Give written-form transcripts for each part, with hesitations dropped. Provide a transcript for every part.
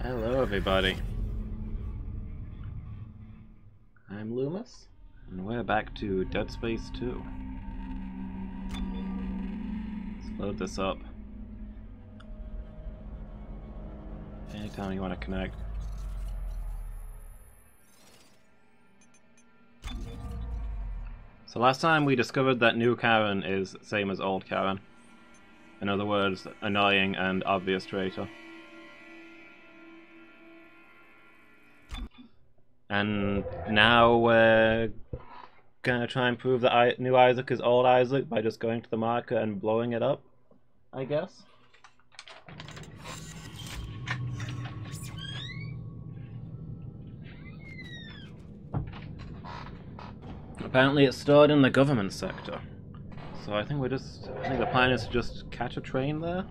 Hello everybody. I'm Loomis, and we're back to Dead Space 2. Let's load this up. Anytime you want to connect. So last time we discovered that new Karen is same as old Karen. In other words, annoying and obvious traitor. And now we're gonna try and prove that new Isaac is old Isaac by just going to the market and blowing it up, I guess. Apparently it's stored in the government sector. So I think the plan is to just catch a train there.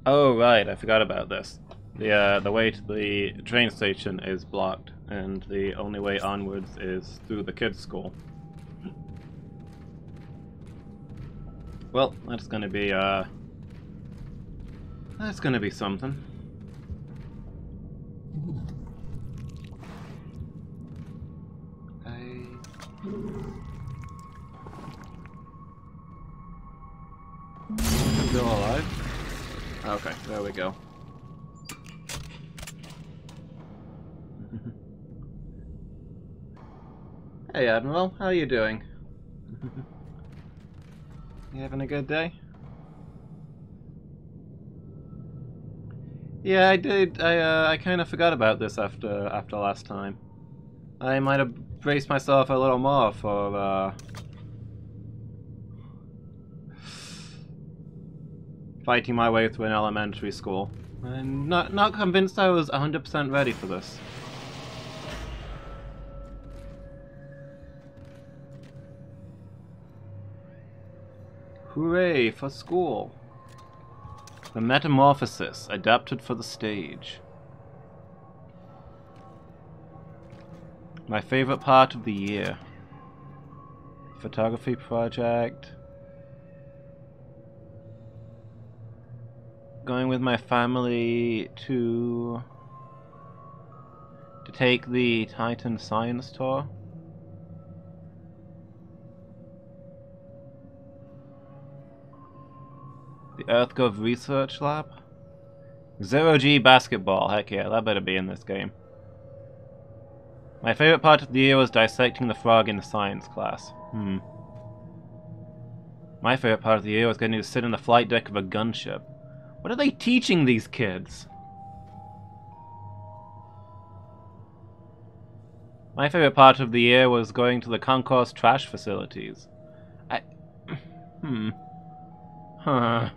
Oh right, I forgot about this. The way to the train station is blocked, and the only way onwards is through the kids' school. Well, that's gonna be something. Still alive? Okay, there we go. Hey Admiral, how are you doing? You having a good day? Yeah, I did. I kind of forgot about this after last time. I might have braced myself a little more for fighting my way through an elementary school. I'm not convinced I was 100% ready for this. Hooray for school! The Metamorphosis, adapted for the stage. My favorite part of the year. Photography project. Going with my family to take the Titan science tour. The EarthGov research lab. 0G basketball, heck yeah, that better be in this game. My favorite part of the year was dissecting the frog in the science class. My favorite part of the year was getting to sit in the flight deck of a gunship. What are they teaching these kids? My favorite part of the year was going to the concourse trash facilities. Huh.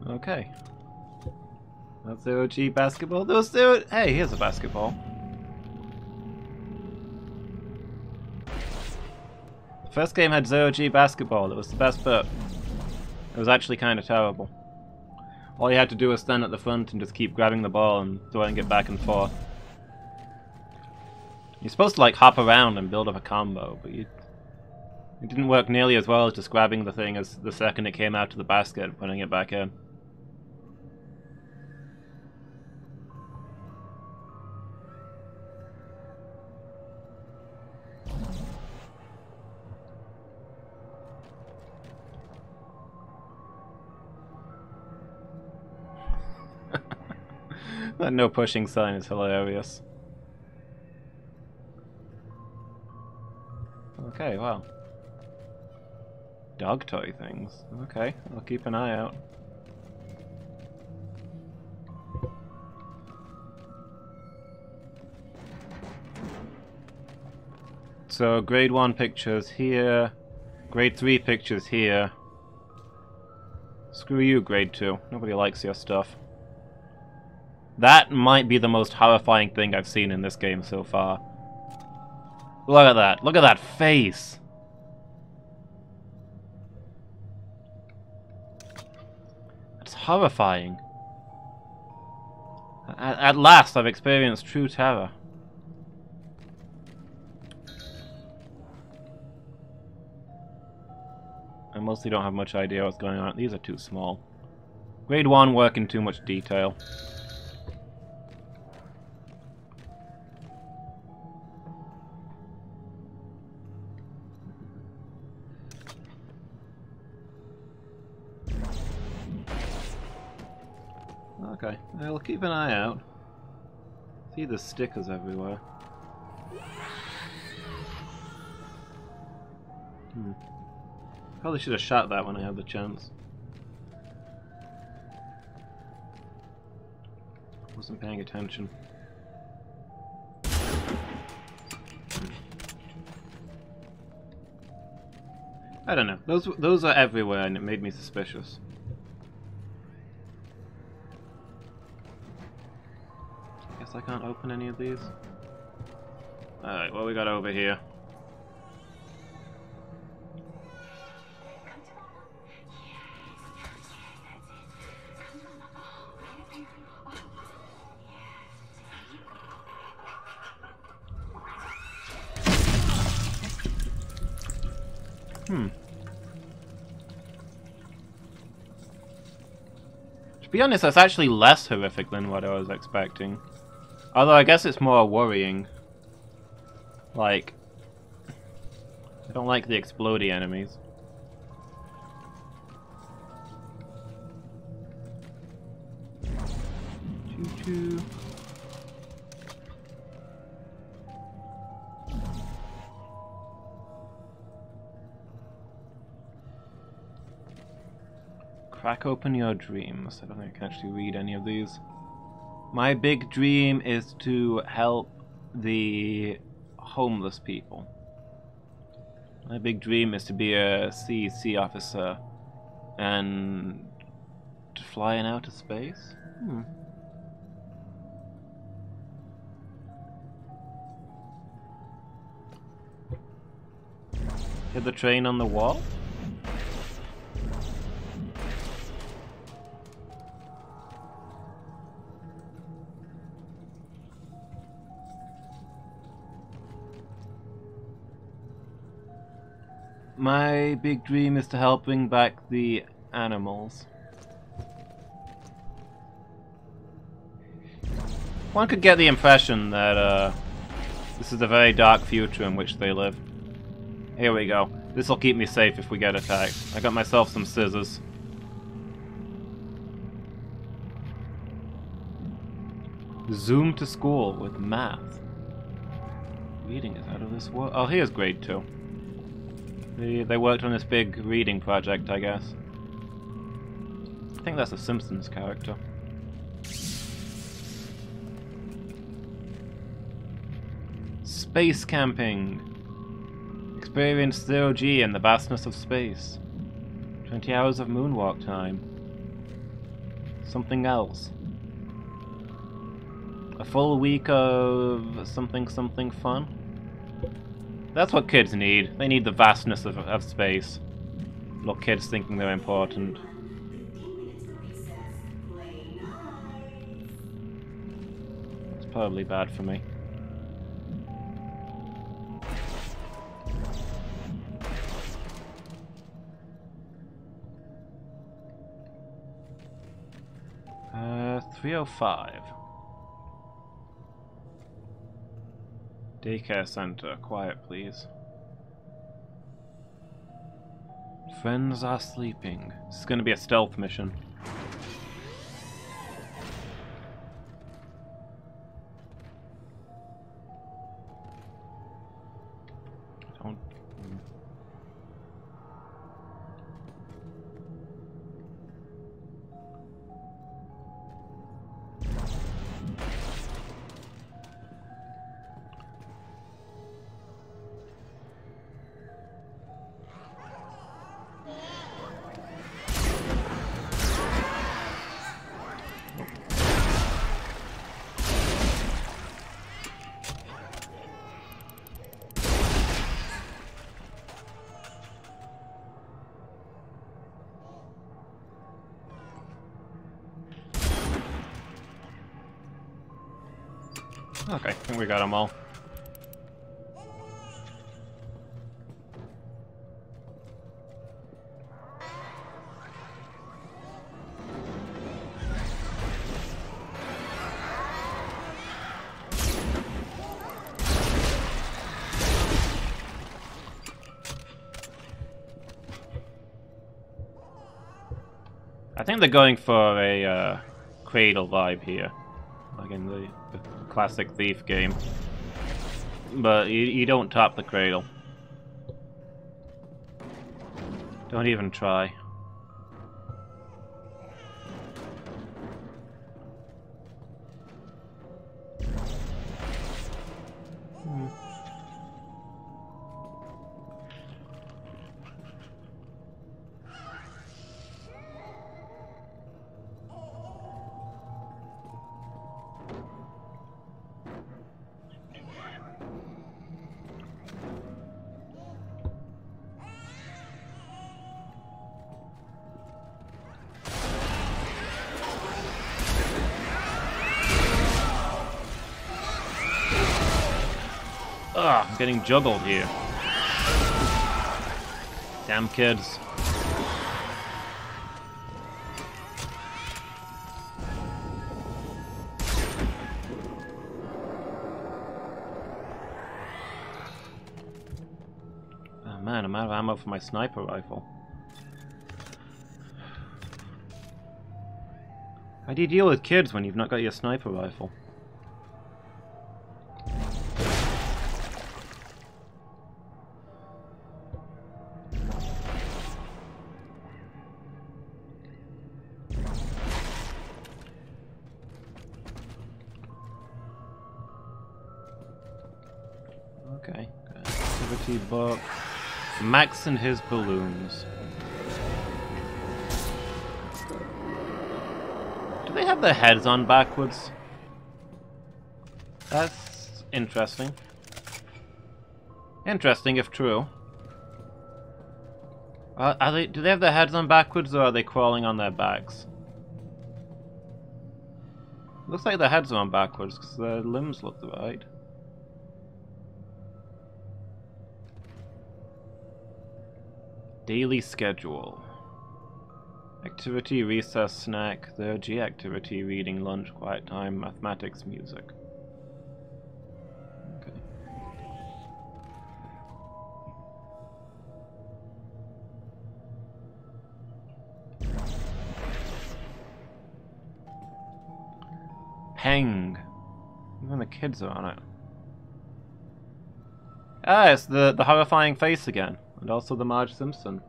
Okay. That's 0G basketball. Hey, here's a basketball. The first game had 0G basketball. It was the best bit. It was actually kind of terrible. All you had to do was stand at the front and just keep grabbing the ball and throwing it back and forth. You're supposed to like hop around and build up a combo, but it didn't work nearly as well as just grabbing the thing as the second it came out to the basket and putting it back in. That no pushing sign is hilarious. Okay, wow. Dog toy things. Okay, I'll keep an eye out. So, grade 1 pictures here. Grade 3 pictures here. Screw you, grade 2. Nobody likes your stuff. That might be the most horrifying thing I've seen in this game so far. Look at that. Look at that face. horrifying. At last, I've experienced true terror. I mostly don't have much idea what's going on. These are too small. Grade 1 work in too much detail. Okay, I'll keep an eye out. See the stickers everywhere. Probably should have shot that when I had the chance. Wasn't paying attention. I don't know. Those are everywhere, and it made me suspicious. Guess I can't open any of these. Alright, what we got over here? To be honest, that's actually less horrific than what I was expecting. Although I guess it's more worrying. Like, I don't like the explodey enemies. Choo-choo. Crack open your dreams. I don't think I can actually read any of these. My big dream is to help the homeless people. My big dream is to be a CEC officer and to fly in outer space. Hit the train on the wall? My big dream is to help bring back the animals. One could get the impression that this is a very dark future in which they live. Here we go. This will keep me safe if we get attacked. I got myself some scissors. Zoom to school with math. Reading is out of this world. Oh, here's grade 2. They worked on this big reading project, I guess. I think that's a Simpsons character. Space camping. Experience 0G in the vastness of space. 20 hours of moonwalk time. Something else. A full week of something fun. That's what kids need. They need the vastness of space. Little kids thinking they're important. It's probably bad for me. Uh, 305. Daycare center. Quiet, please. Friends are sleeping. This is going to be a stealth mission. Don't... Okay, I think we got them all. I think they're going for a cradle vibe here, like in the classic Thief game. But you don't top the cradle. Don't even try. Ugh, I'm getting juggled here. Damn kids. Oh man, I'm out of ammo for my sniper rifle. How do you deal with kids when you've not got your sniper rifle? Okay, activity book. Max and his balloons. Do they have their heads on backwards? That's interesting. Interesting if true. Do they have their heads on backwards or are they crawling on their backs? Looks like their heads are on backwards because their limbs look right. Daily schedule. Activity, recess, snack, 3G activity, reading, lunch, quiet time, mathematics, music. Okay. Peng. Even the kids are on it. Ah, it's the horrifying face again. And also the Marge Simpson.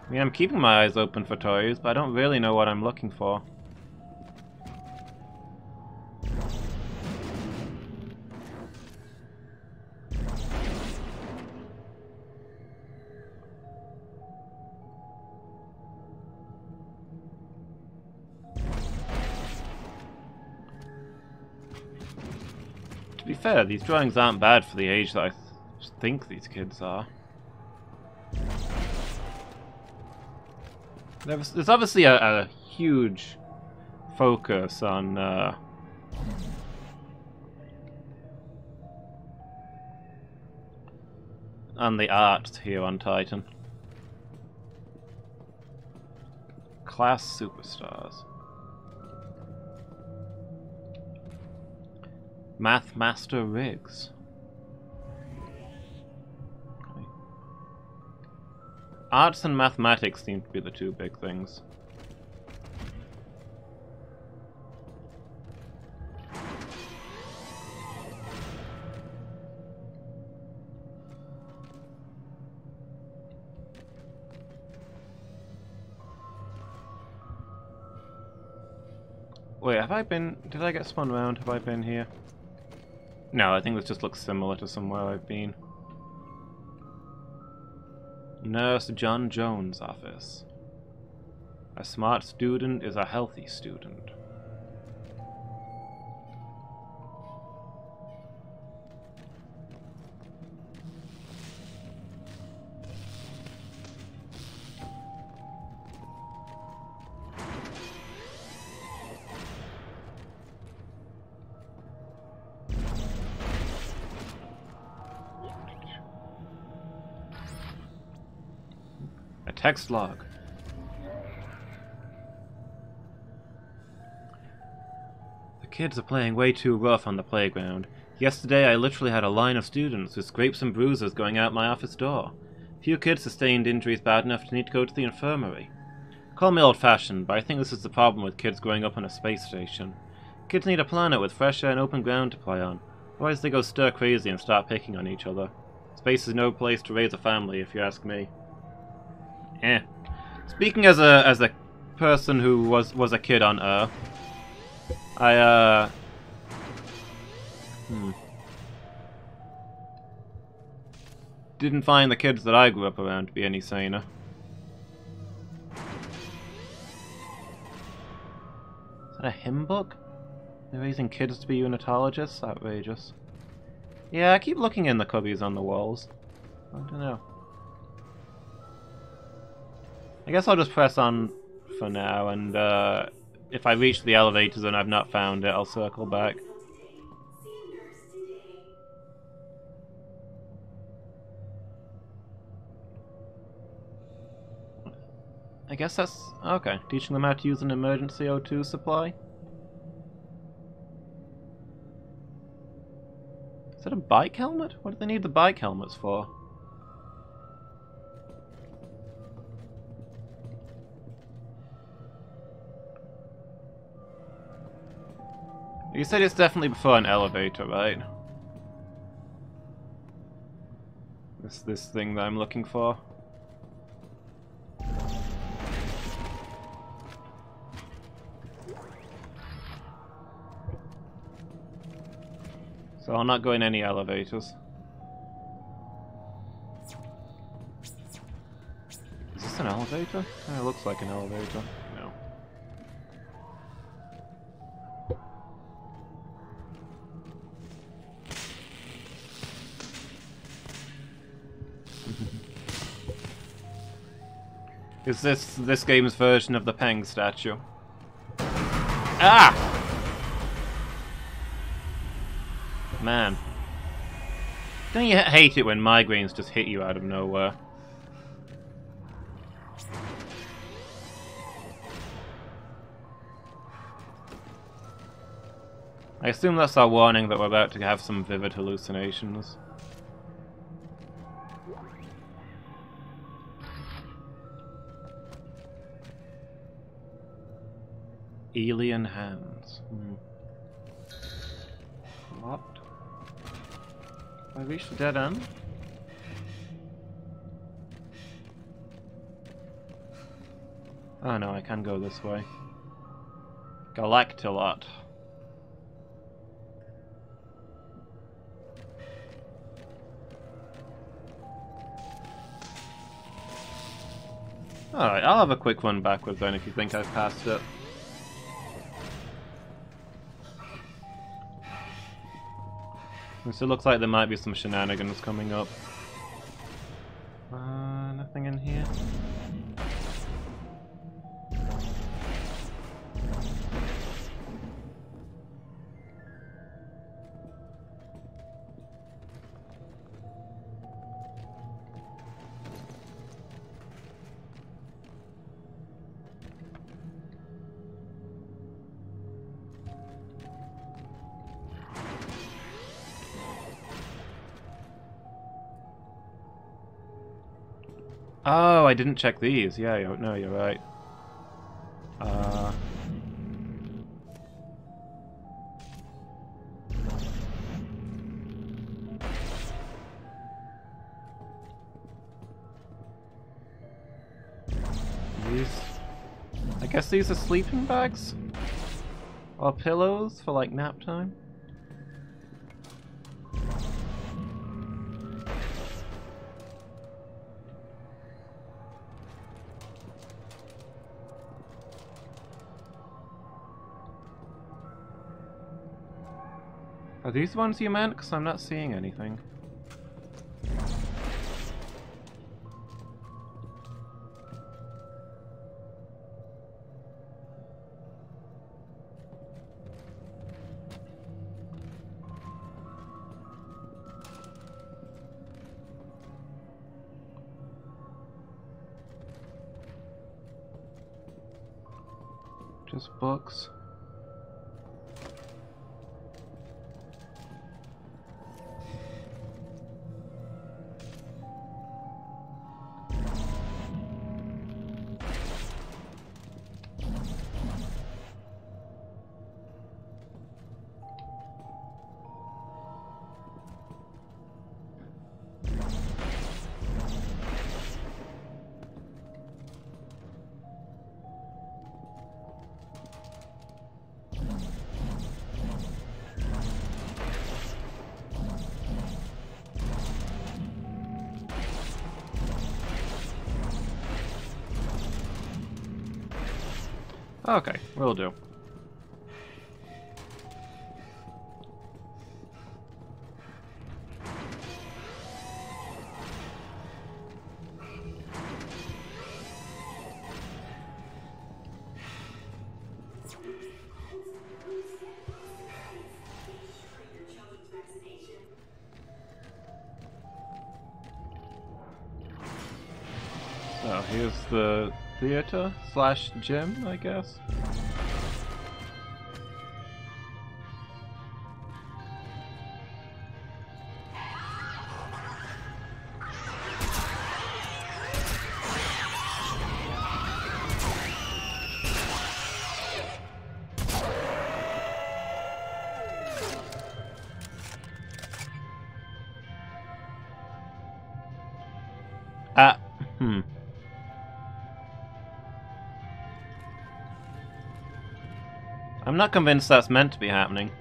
I mean, I'm keeping my eyes open for toys, but I don't really know what I'm looking for. To be fair, these drawings aren't bad for the age that I think these kids are. There's obviously a huge focus on the art here on Titan. Class superstars. Math Master Riggs. Okay. Arts and mathematics seem to be the two big things. Wait, have I been... Did I get spun around? Have I been here? No, I think this just looks similar to somewhere I've been. Nurse John Jones' office. A smart student is a healthy student. Text log. The kids are playing way too rough on the playground. Yesterday I literally had a line of students with scrapes and bruises going out my office door. Few kids sustained injuries bad enough to need to go to the infirmary. Call me old-fashioned, but I think this is the problem with kids growing up on a space station. Kids need a planet with fresh air and open ground to play on. Otherwise they go stir-crazy and start picking on each other. Space is no place to raise a family, if you ask me. Speaking as a person who was a kid on Earth, I didn't find the kids that I grew up around to be any saner. Is that a hymn book? They're raising kids to be unitologists? Outrageous. Yeah, I keep looking in the cubbies on the walls. I don't know. I guess I'll just press on for now, and if I reach the elevators and I've not found it, I'll circle back. I guess that's... okay, teaching them how to use an emergency O2 supply. Is that a bike helmet? What do they need the bike helmets for? You said it's definitely before an elevator, right? This thing that I'm looking for. So I'll not go in any elevators. Is this an elevator? It looks like an elevator. No. Is this game's version of the Peng statue? Ah! Man. Don't you hate it when migraines just hit you out of nowhere? I assume that's our warning that we're about to have some vivid hallucinations. Alien hands. Locked. Have I reached the dead end? Oh no, I can go this way. Galactilot. Alright, I'll have a quick run backwards then if you think I've passed it. So it looks like there might be some shenanigans coming up. Nothing in here. Oh, I didn't check these. Yeah, no, you're right. These... I guess these are sleeping bags? Or pillows for, like, nap time? Are these the ones you meant? Because I'm not seeing anything. Just books. Okay, will do. So here's the theater slash gym, I guess. Hmm. I'm not convinced that's meant to be happening.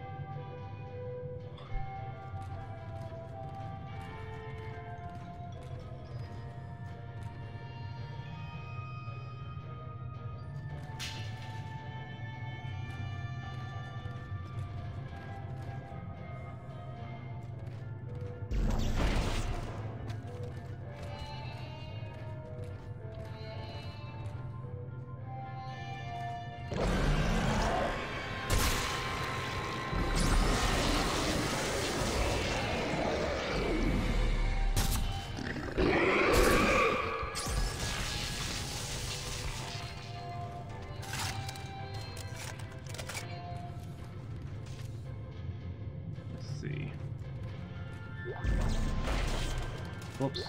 Whoops.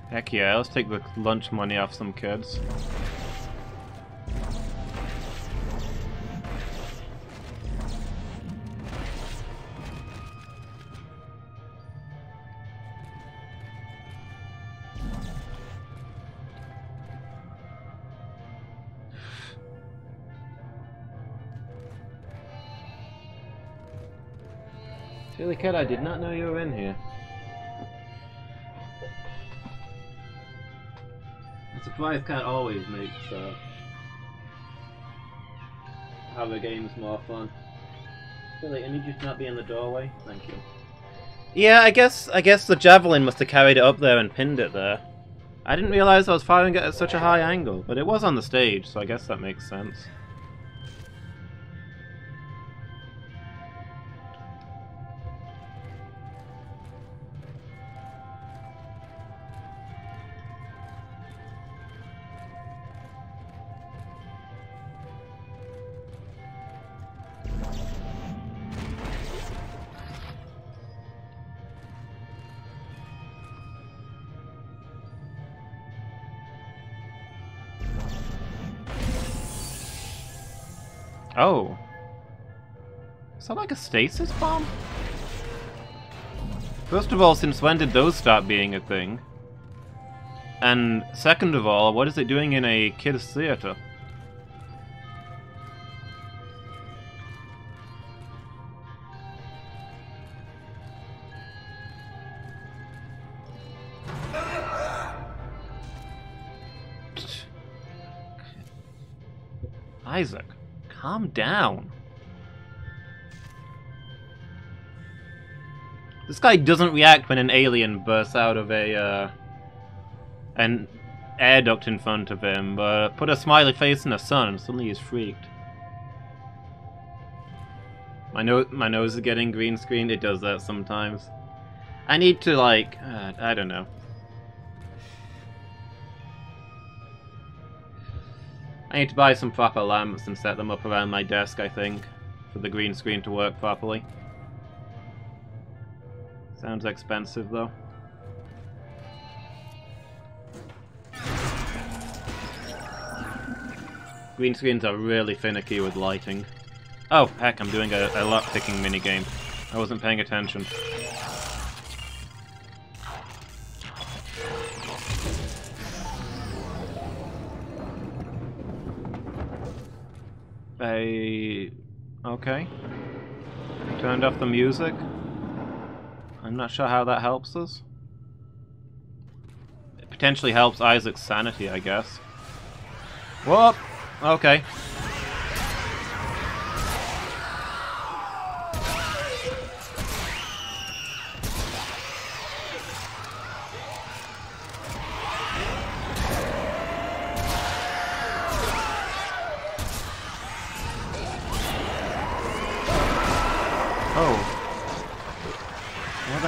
Heck yeah, let's take the lunch money off some kids. Silly kid, I did not know you were in here. A surprise can't always make have the games more fun. Silly, I need you to not be in the doorway. Thank you. Yeah, I guess the javelin must have carried it up there and pinned it there. I didn't realize I was firing it at such a high angle, but it was on the stage, so I guess that makes sense. Oh. Is that like a stasis bomb? First of all, since when did those stop being a thing? And second of all, what is it doing in a kids' theater? Isaac, calm down. This guy doesn't react when an alien bursts out of an air duct in front of him, but put a smiley face in the sun and suddenly he's freaked. My nose is getting green screened. It does that sometimes. I need to, like, I don't know. I need to buy some proper lamps and set them up around my desk, I think, for the green screen to work properly. Sounds expensive, though. Green screens are really finicky with lighting. Oh, heck, I'm doing a lock-picking minigame. I wasn't paying attention. Okay. Turned off the music. I'm not sure how that helps us. It potentially helps Isaac's sanity, I guess. Whoop! Okay.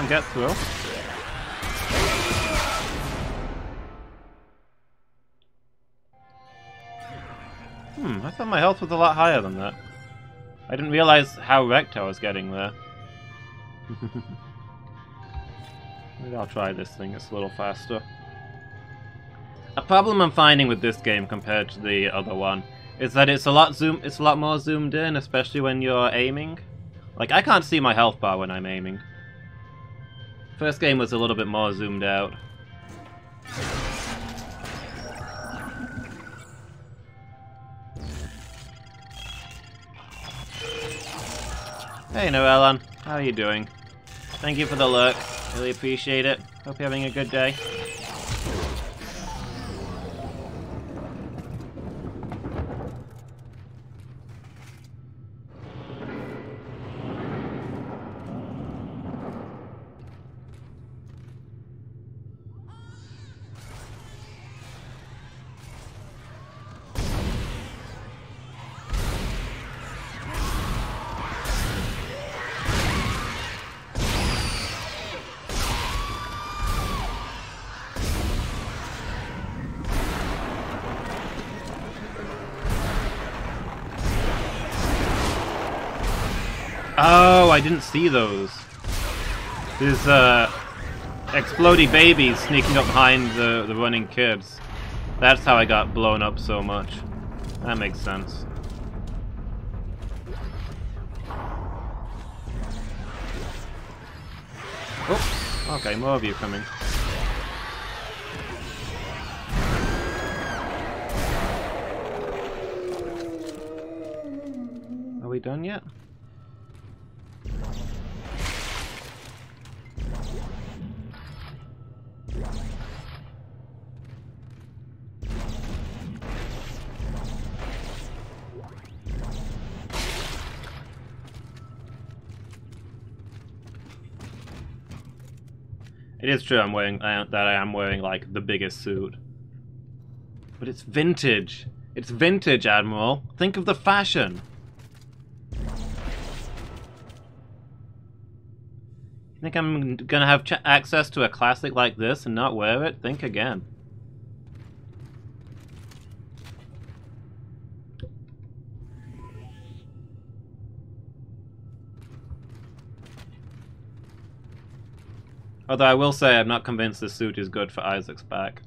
Get through. I thought my health was a lot higher than that. I didn't realize how wrecked I was getting there. Maybe I'll try this thing, it's a little faster. A problem I'm finding with this game compared to the other one is that it's a lot more zoomed in, especially when you're aiming. Like, I can't see my health bar when I'm aiming. First game was a little bit more zoomed out. Hey Noellan, how are you doing? Thank you for the lurk, really appreciate it. Hope you're having a good day. Oh, I didn't see those. There's explodey babies sneaking up behind the running kids. That's how I got blown up so much. That makes sense. Oops. Okay, more of you coming. Are we done yet? It is true that I am wearing like the biggest suit. But it's vintage. It's vintage, Admiral. Think of the fashion. You think I'm gonna have access to a classic like this and not wear it? Think again. Although I will say I'm not convinced this suit is good for Isaac's back.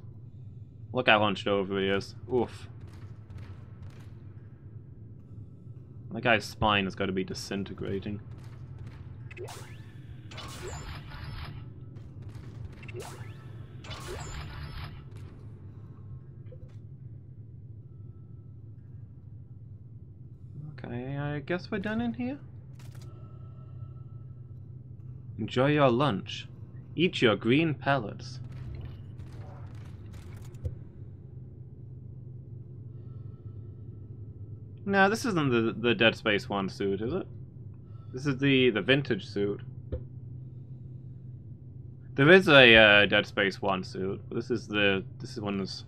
Look how hunched over he is. Oof. That guy's spine has got to be disintegrating. Okay, I guess we're done in here. Enjoy your lunch. Eat your green pellets. No, this isn't the Dead Space 1 suit, is it? This is the vintage suit. There is a Dead Space 1 suit, but this is one that's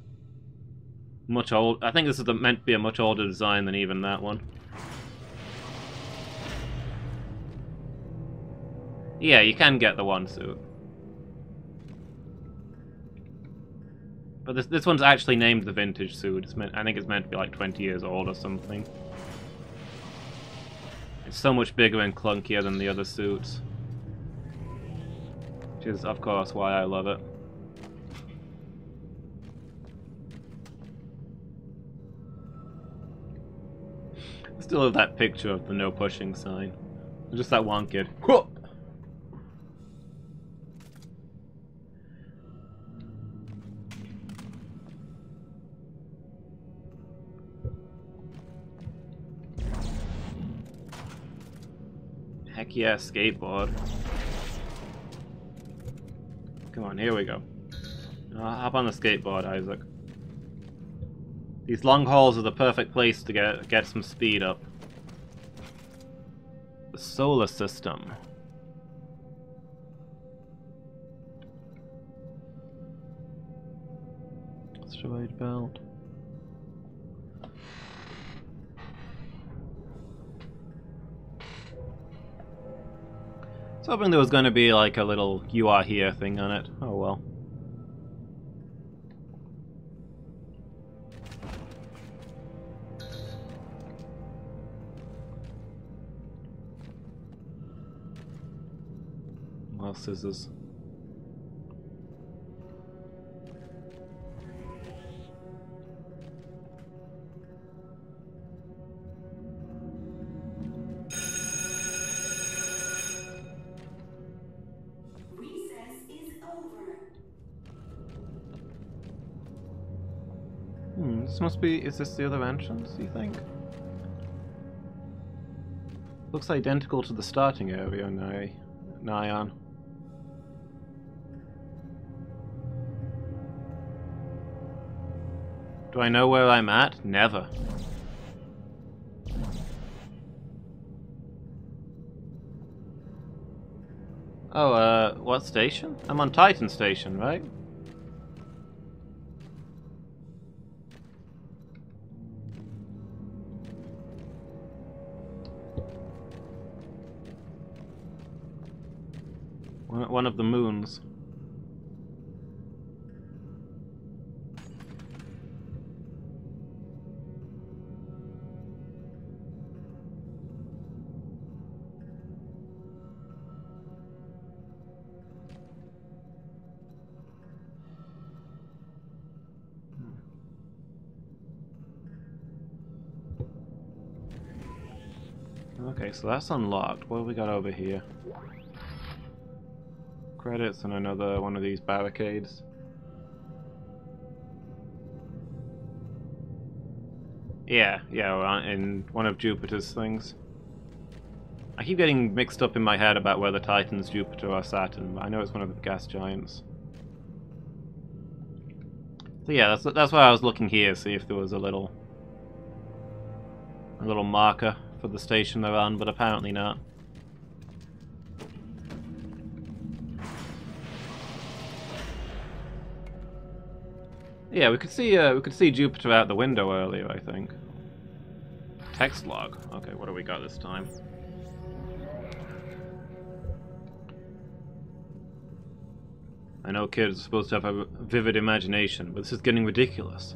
much old. I think this is meant to be a much older design than even that one. Yeah, you can get the one suit. But this one's actually named the vintage suit. I think it's meant to be like 20 years old or something. It's so much bigger and clunkier than the other suits. Which is, of course, why I love it. I still have that picture of the no pushing sign. Just that one kid. Whoa! Heck yeah, skateboard. Come on, here we go. Hop on the skateboard, Isaac. These long hauls are the perfect place to get some speed up. The solar system. Asteroid belt. I was hoping there was going to be like a little "you are here" thing on it. Oh well. More scissors. This must be... is this the other entrance, you think? Looks identical to the starting area, nigh on. Do I know where I'm at? Never. Oh, what station? I'm on Titan Station, right? One of the moons. Okay, so that's unlocked. What have we got over here? Credits and another one of these barricades. Yeah, we're in one of Jupiter's things. I keep getting mixed up in my head about whether Titan's Jupiter or Saturn, but I know it's one of the gas giants. So yeah, that's why I was looking here, see if there was a little marker for the station they're on, but apparently not. Yeah, we could see Jupiter out the window earlier, I think. Text log. Okay, what do we got this time? I know kids are supposed to have a vivid imagination, but this is getting ridiculous.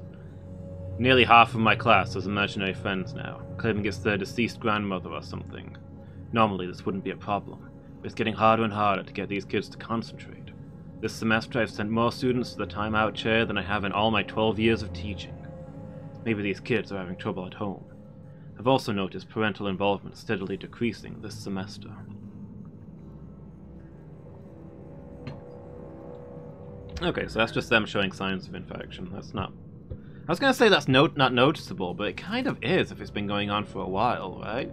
Nearly half of my class has imaginary friends now, claiming it's their deceased grandmother or something. Normally this wouldn't be a problem, but it's getting harder and harder to get these kids to concentrate. This semester I've sent more students to the timeout chair than I have in all my 12 years of teaching. Maybe these kids are having trouble at home. I've also noticed parental involvement steadily decreasing this semester. Okay, so that's just them showing signs of infection. That's not... I was gonna say that's not noticeable, but it kind of is if it's been going on for a while, right?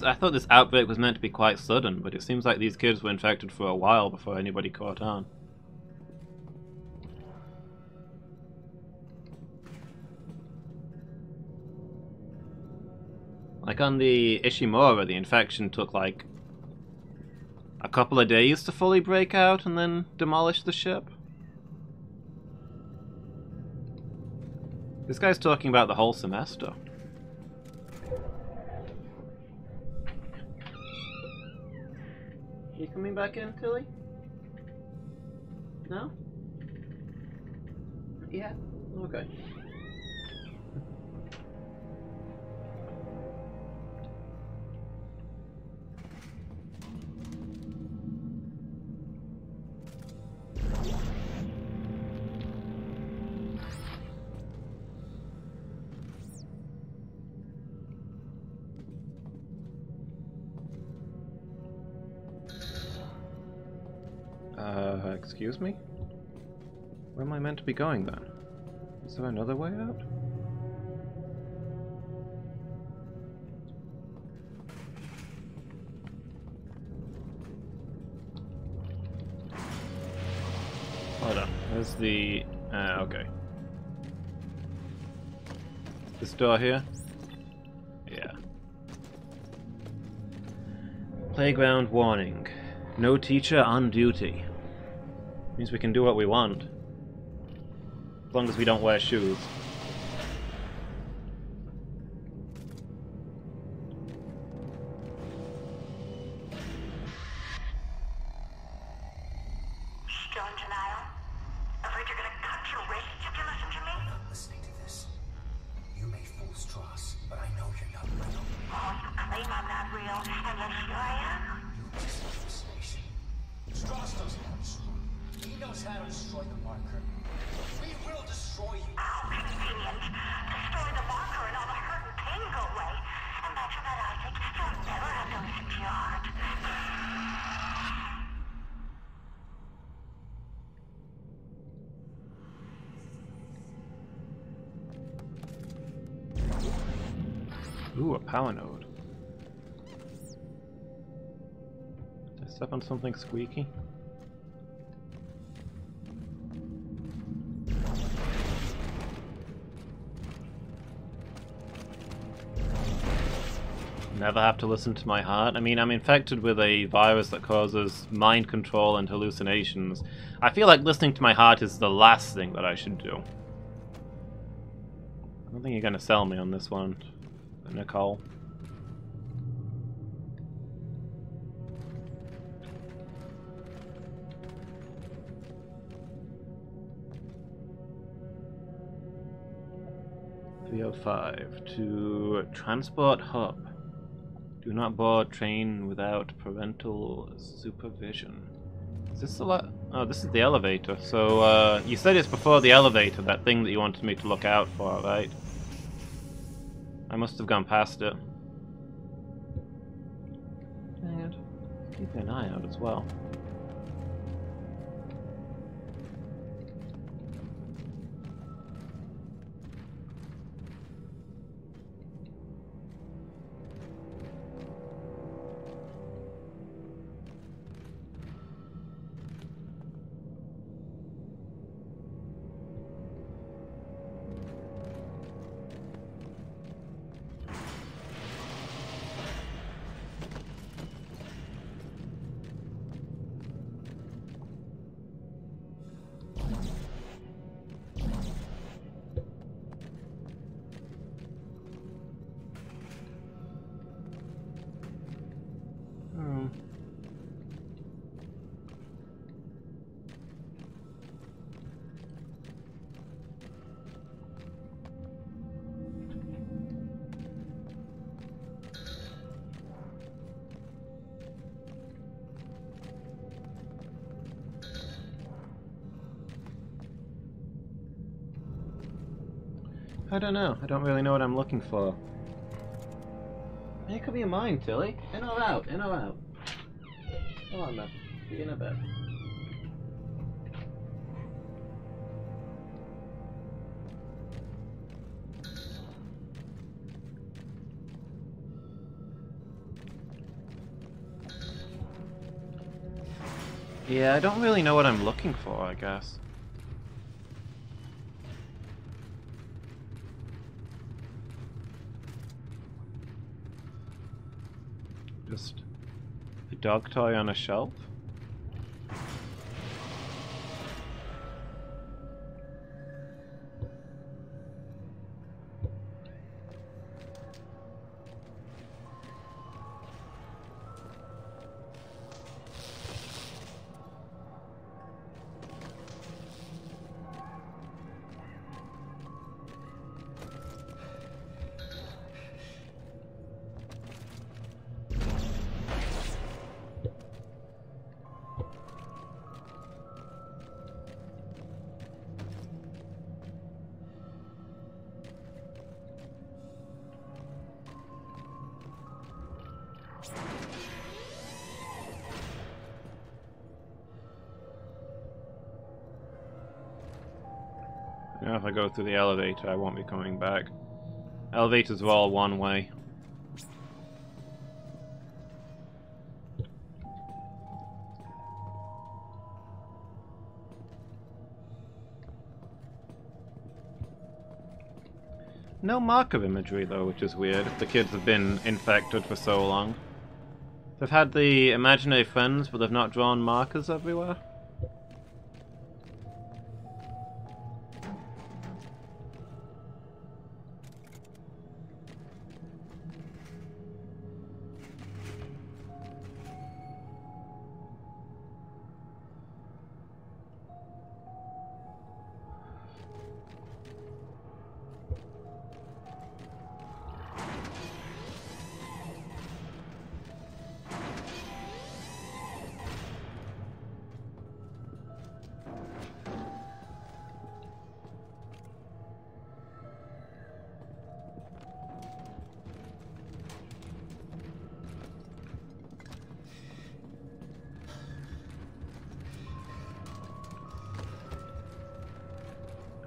I thought this outbreak was meant to be quite sudden, but it seems like these kids were infected for a while before anybody caught on. Like on the Ishimura, the infection took like a couple of days to fully break out and then demolish the ship. This guy's talking about the whole semester. You coming back in, Tilly? No? Yeah? Okay. Excuse me? Where am I meant to be going then? Is there another way out? Hold on. Where's the... okay. This door here? Yeah. Playground warning. No teacher on duty. Means we can do what we want. As long as we don't wear shoes. Still in denial? Afraid you're gonna cut your wrists if you listen to me? I'm not listening to this. You may fool Strauss, but I know you're not real. Oh, you claim I'm not real, and yet here I am. You're just a hallucination. Strauss doesn't have a screw. He knows how to destroy the marker. We will destroy you. How convenient. Destroy the marker and all the hurt and pain go away. And after that, Isaac, you'll never have to listen to your heart. Ooh, a power node. Did I step on something squeaky? Never have to listen to my heart. I mean, I'm infected with a virus that causes mind control and hallucinations. I feel like listening to my heart is the last thing that I should do. I don't think you're gonna sell me on this one, Nicole. .305 to transport hub. Do not board train without parental supervision. Is this the oh, this is the elevator. So, you said it's before the elevator, that thing that you wanted me to look out for, right? I must have gone past it. Dang it. Keep an eye out as well. I don't know. I don't really know what I'm looking for. It could be a mine, Tilly. In or out? In or out? Come on, man. Be in a bit. Yeah, I don't really know what I'm looking for, I guess. Just a dog toy on a shelf? Now if I go through the elevator, I won't be coming back. Elevators are all one way. No marker imagery though, which is weird if the kids have been infected for so long. They've had the imaginary friends, but they've not drawn markers everywhere.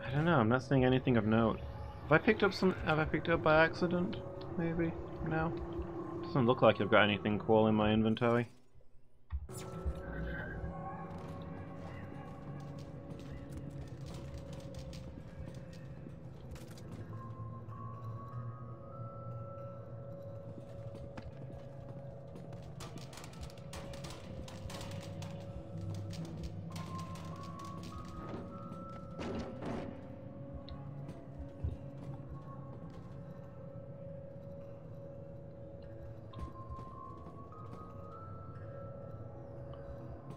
I don't know, I'm not seeing anything of note. Have I picked up by accident? Maybe? No? Doesn't look like I've got anything cool in my inventory.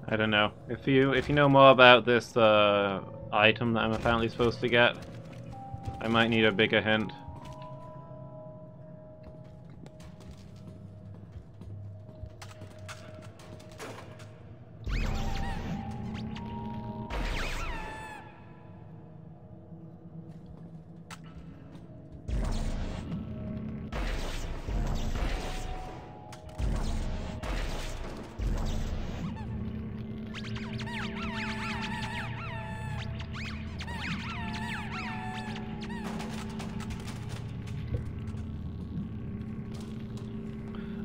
I don't know. If you know more about this item that I'm apparently supposed to get, I might need a bigger hint.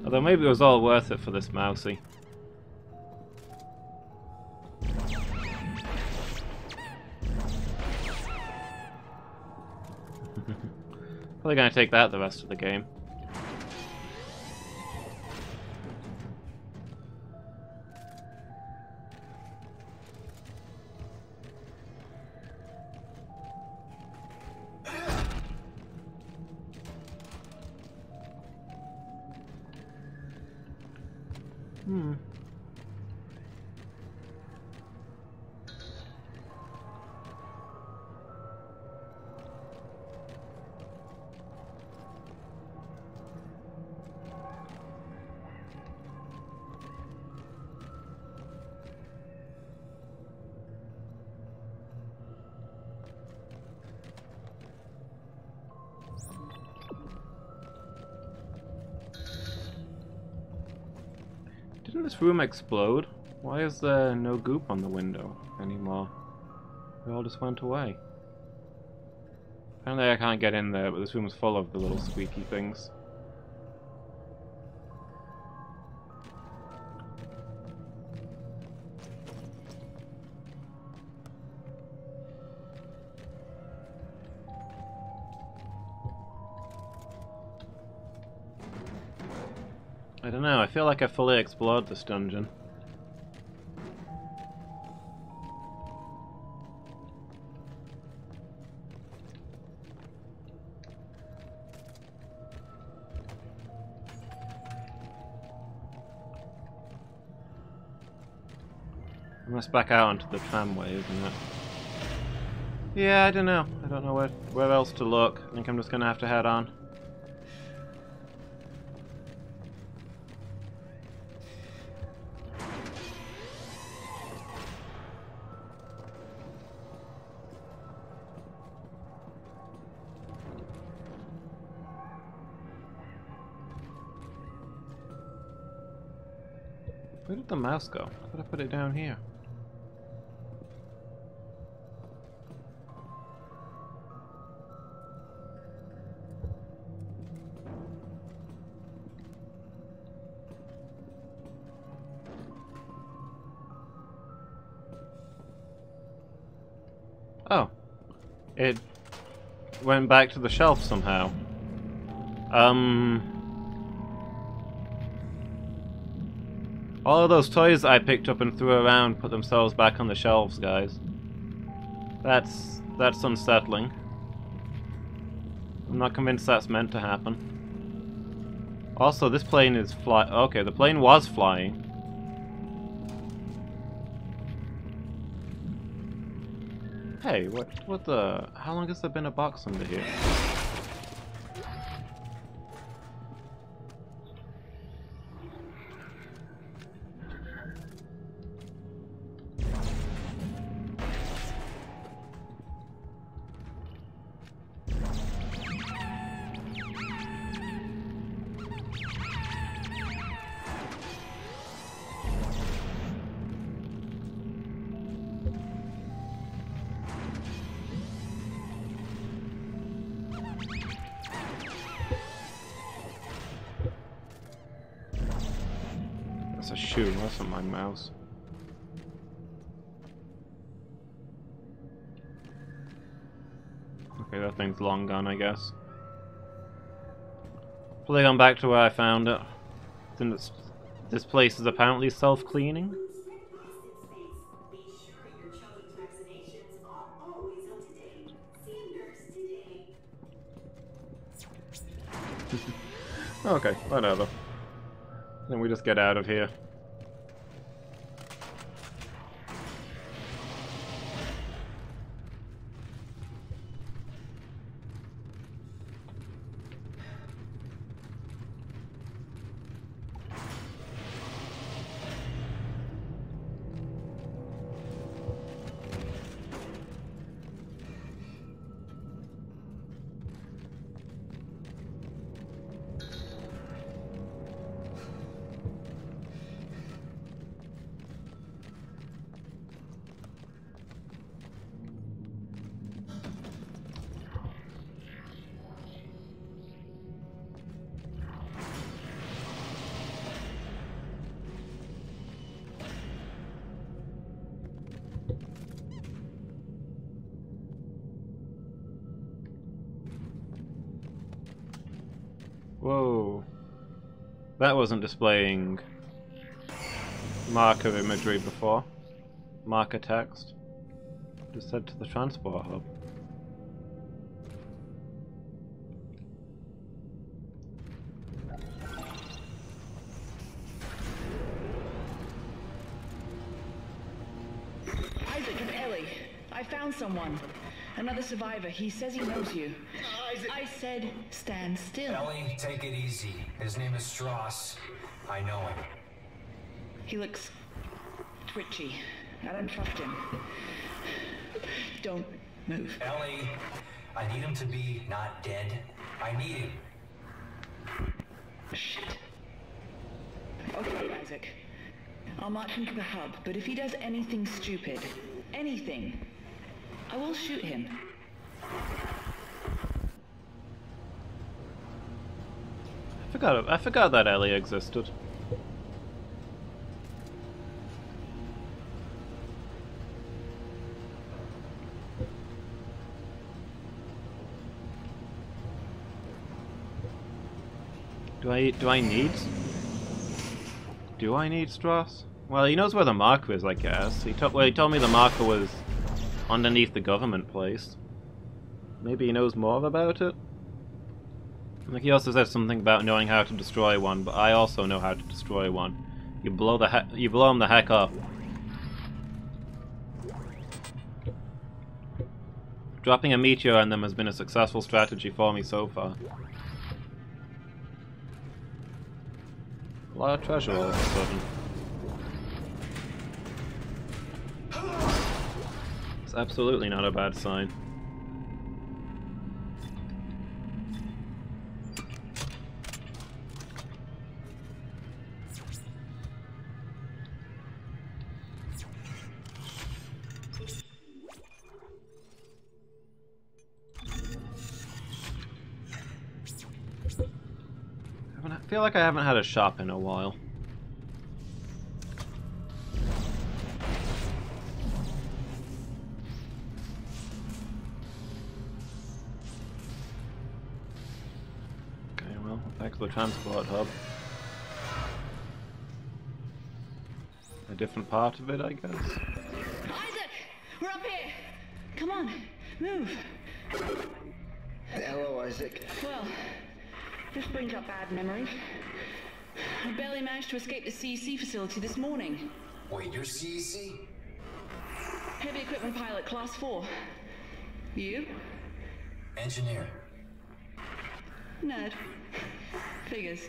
Although maybe it was all worth it for this mousey. Probably gonna take that the rest of the game. Didn't this room explode? Why is there no goop on the window anymore? It all just went away. Apparently I can't get in there, but this room's full of the little squeaky things. I don't know, I feel like I fully explored this dungeon. I must back out onto the tramway, isn't it? Yeah, I don't know. I don't know where else to look. I think I'm just gonna have to head on. Where did the mouse go? I thought I put it down here. Oh. It went back to the shelf somehow. All of those toys I picked up and threw around put themselves back on the shelves, guys. That's unsettling. I'm not convinced that's meant to happen. Also, this plane is okay, the plane was flying. Hey, what the... How long has there been a box under here? That's a shoe, that's not my mouse. Okay, that thing's long gone, I guess. Probably gone back to where I found it. Since this place is apparently self-cleaning. Okay, whatever. Then we just get out of here. Whoa. That wasn't displaying marker imagery before. Marker text. Just head to the transport hub. Isaac and Ellie, I found someone. Another survivor. He says he knows you. Isaac. I said, stand still. Ellie, take it easy. His name is Strauss. I know him. He looks twitchy. I don't trust him. Don't move. Ellie, I need him to be not dead. I need him. Shit. Okay, Isaac. I'll march him to the hub, but if he does anything stupid, anything, I will shoot him. I forgot that Ellie existed. Do I need Strauss? Well, he knows where the marker is, I guess. He told me the marker was underneath the government place. Maybe he knows more about it? Like, he also said something about knowing how to destroy one, but I also know how to destroy one. You blow them the heck up. Dropping a meteor on them has been a successful strategy for me so far. A lot of treasure all of a sudden. It's absolutely not a bad sign. I feel like I haven't had a shop in a while. to a transport hub. A different part of it, I guess. Isaac! We're up here! Come on, move! Hello, Isaac. Well, this brings up bad memories. I barely managed to escape the CEC facility this morning. Wait, you're CEC? Heavy equipment pilot, class 4. You? Engineer. Nerd. Figures.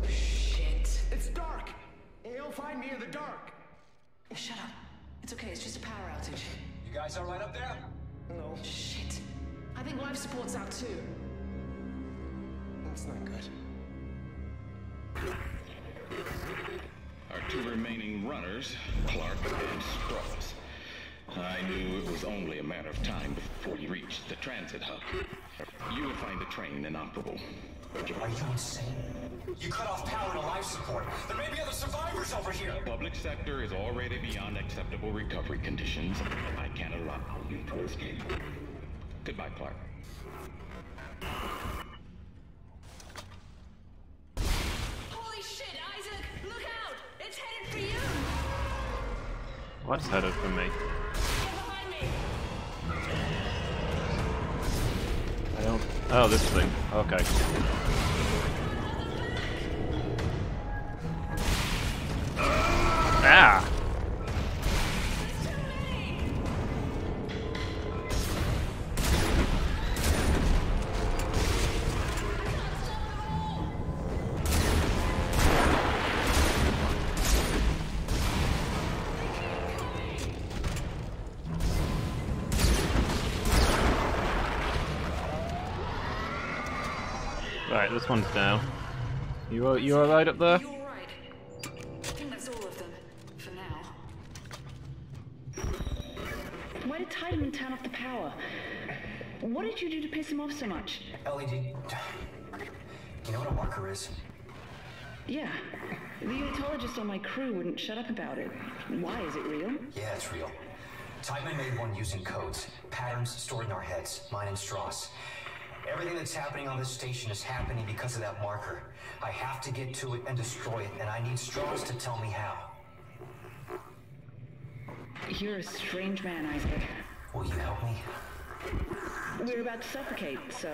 Shit. It's dark. You'll find me in the dark. Shut up. It's okay, it's just a power outage. You guys all right up there? No, Shit. I think life support's out too. that's not good. Our two remaining runners, Clark and Strauss. I knew it was only a matter of time before you reached the transit hub. You will find the train inoperable. Are you insane? You cut off power to life support. There may be other survivors over here. The public sector is already beyond acceptable recovery conditions. I can't allow you to escape. Goodbye, Clark. Holy shit, Isaac! Look out! It's headed for you! What's headed for me? Get behind me! I don't... Oh, this thing. Okay. Ah! Right, this one's down. You alright up there? You're right. I think that's all of them. For now. Why did Tiedemann turn off the power? What did you do to piss him off so much? LED. You know what a marker is? Yeah. The unitologist on my crew wouldn't shut up about it. Why? Is it real? Yeah, it's real. Tiedemann made one using codes, patterns stored in our heads, mine and Strauss. Everything that's happening on this station is happening because of that marker. I have to get to it and destroy it, and I need Strauss to tell me how. You're a strange man, Isaac. Will you help me? We're about to suffocate, so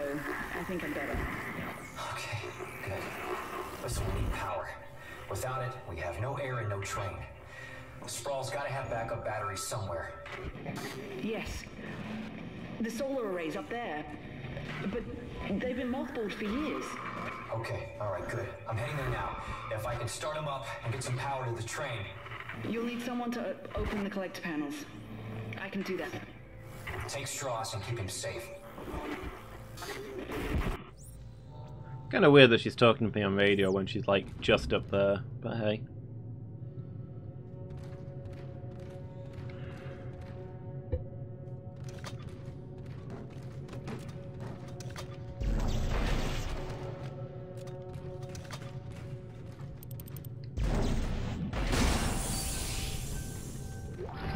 I think I'm better. Okay, good. Listen, we need power. Without it, we have no air and no train. Sprawl's gotta have backup batteries somewhere. Yes. The solar array's up there. But they've been mothballed for years. Okay, alright, good. I'm heading there now. If I can start them up and get some power to the train. You'll need someone to open the collector panels. I can do that. Take Strauss and keep him safe. Kinda weird that she's talking to me on radio when she's like just up there, but hey.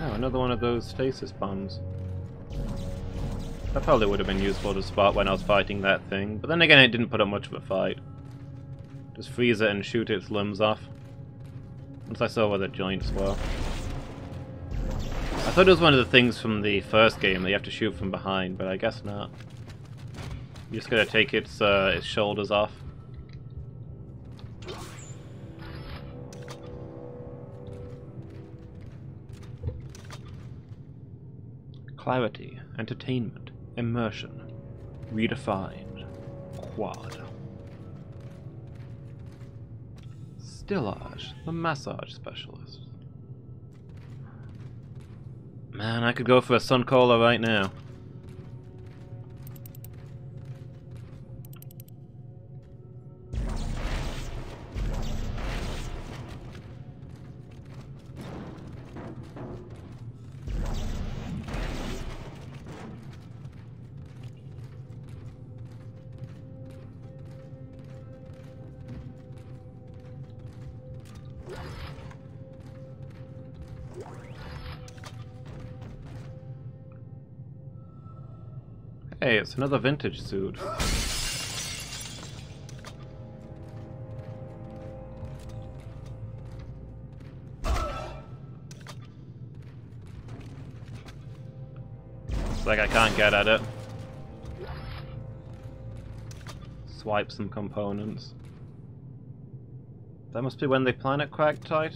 Oh, another one of those stasis bombs. That probably would have been useful to spot when I was fighting that thing, but then again it didn't put up much of a fight. Just freeze it and shoot its limbs off. Once I saw where the joints were. I thought it was one of the things from the first game that you have to shoot from behind, but I guess not. You just gotta take its shoulders off. Clarity, entertainment, immersion, redefined, quad. Stillage, the massage specialist. Man, I could go for a Sun Cola right now. Hey, it's another vintage suit. Looks like I can't get at it. Swipe some components. That must be when the planet cracked tight.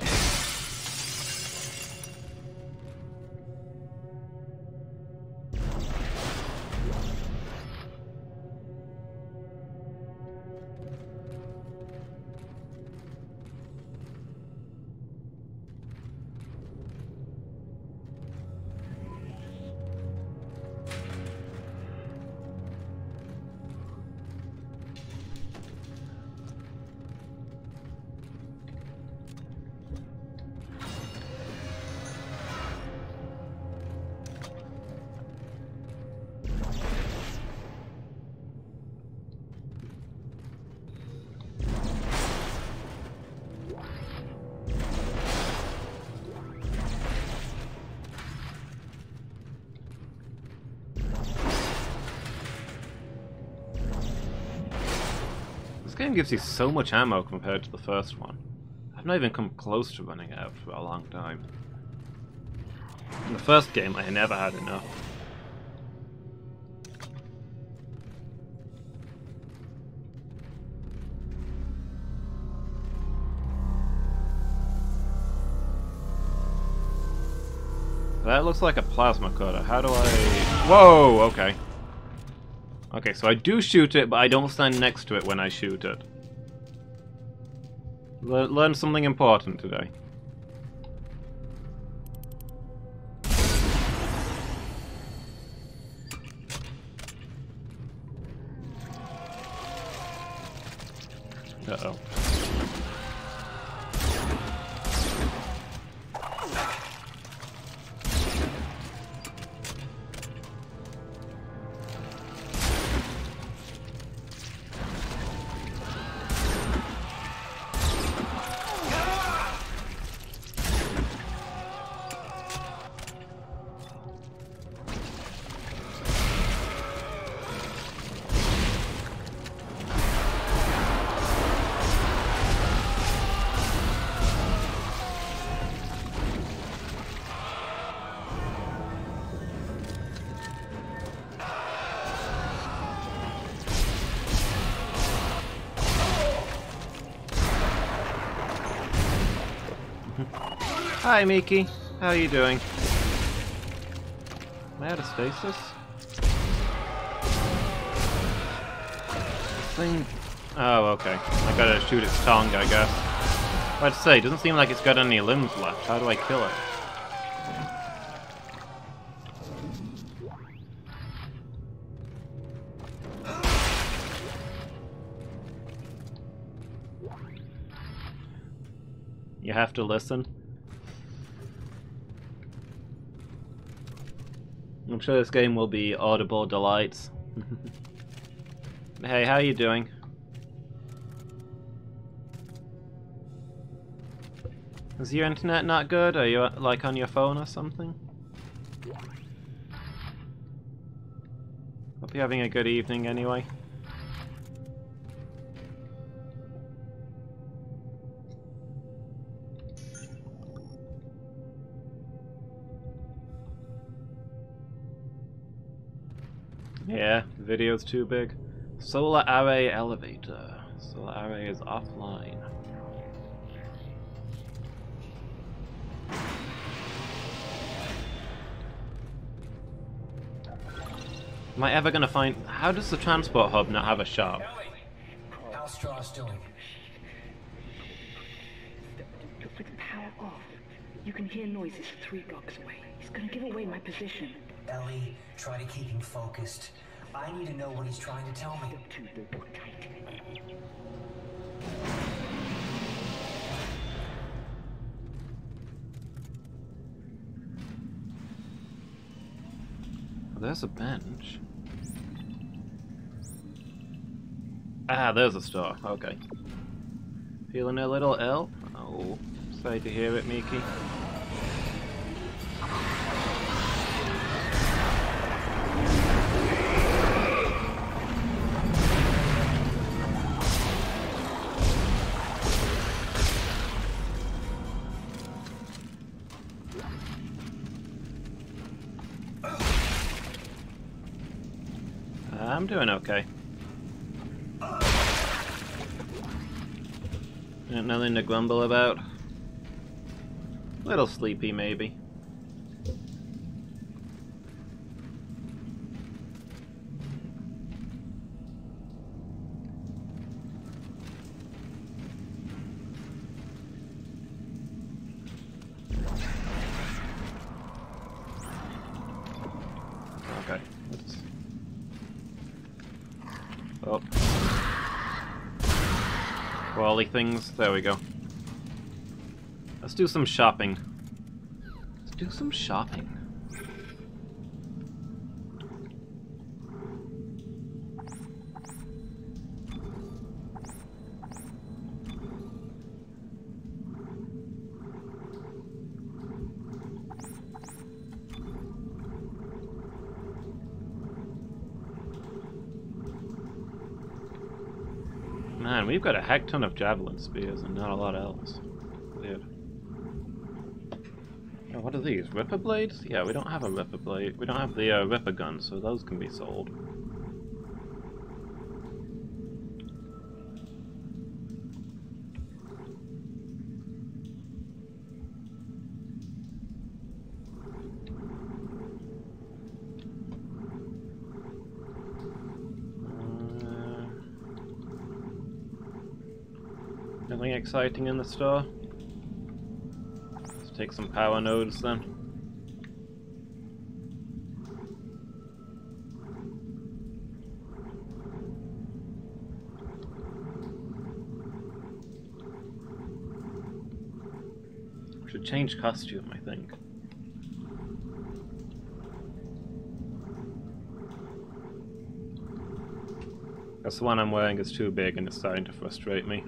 This game gives you so much ammo compared to the first one. I've not even come close to running out for a long time. In the first game, I never had enough. That looks like a plasma cutter. How do I... Whoa! Okay. Okay, so I do shoot it, but I don't stand next to it when I shoot it. Learn something important today. Uh-oh. Hi, Miki. How are you doing? Am I out of stasis? This thing... Oh, okay. I gotta shoot its tongue, I guess. I'd say, it doesn't seem like it's got any limbs left. How do I kill it? You have to listen. I'm sure this game will be audible delights. Hey, how you doing? Is your internet not good? Are you like on your phone or something? Hope you're having a good evening anyway. Yeah, the video's too big. Solar array elevator. Solar array is offline. Am I ever gonna find... How does the transport hub not have a shop? Ellie! How's Strauss doing? With the power off, you can hear noises 3 blocks away. He's gonna give away my position. Ellie, try to keep him focused. I need to know what he's trying to tell me. There's a bench. Ah, there's a store. Okay. Feeling a little ill? Oh, sorry to hear it, Miki. I'm doing okay. Nothing to grumble about. A little sleepy, maybe. Okay. Let's... Oh. Crawly things. There we go. Let's do some shopping. Let's do some shopping. Man, we've got a heck ton of javelin spears and not a lot else. Weird. Oh, what are these? Ripper blades? Yeah, we don't have a ripper blade. We don't have the ripper gun, so those can be sold. Nothing exciting in the store? Let's take some power nodes then. Should change costume, I think. Guess the one I'm wearing is too big and it's starting to frustrate me.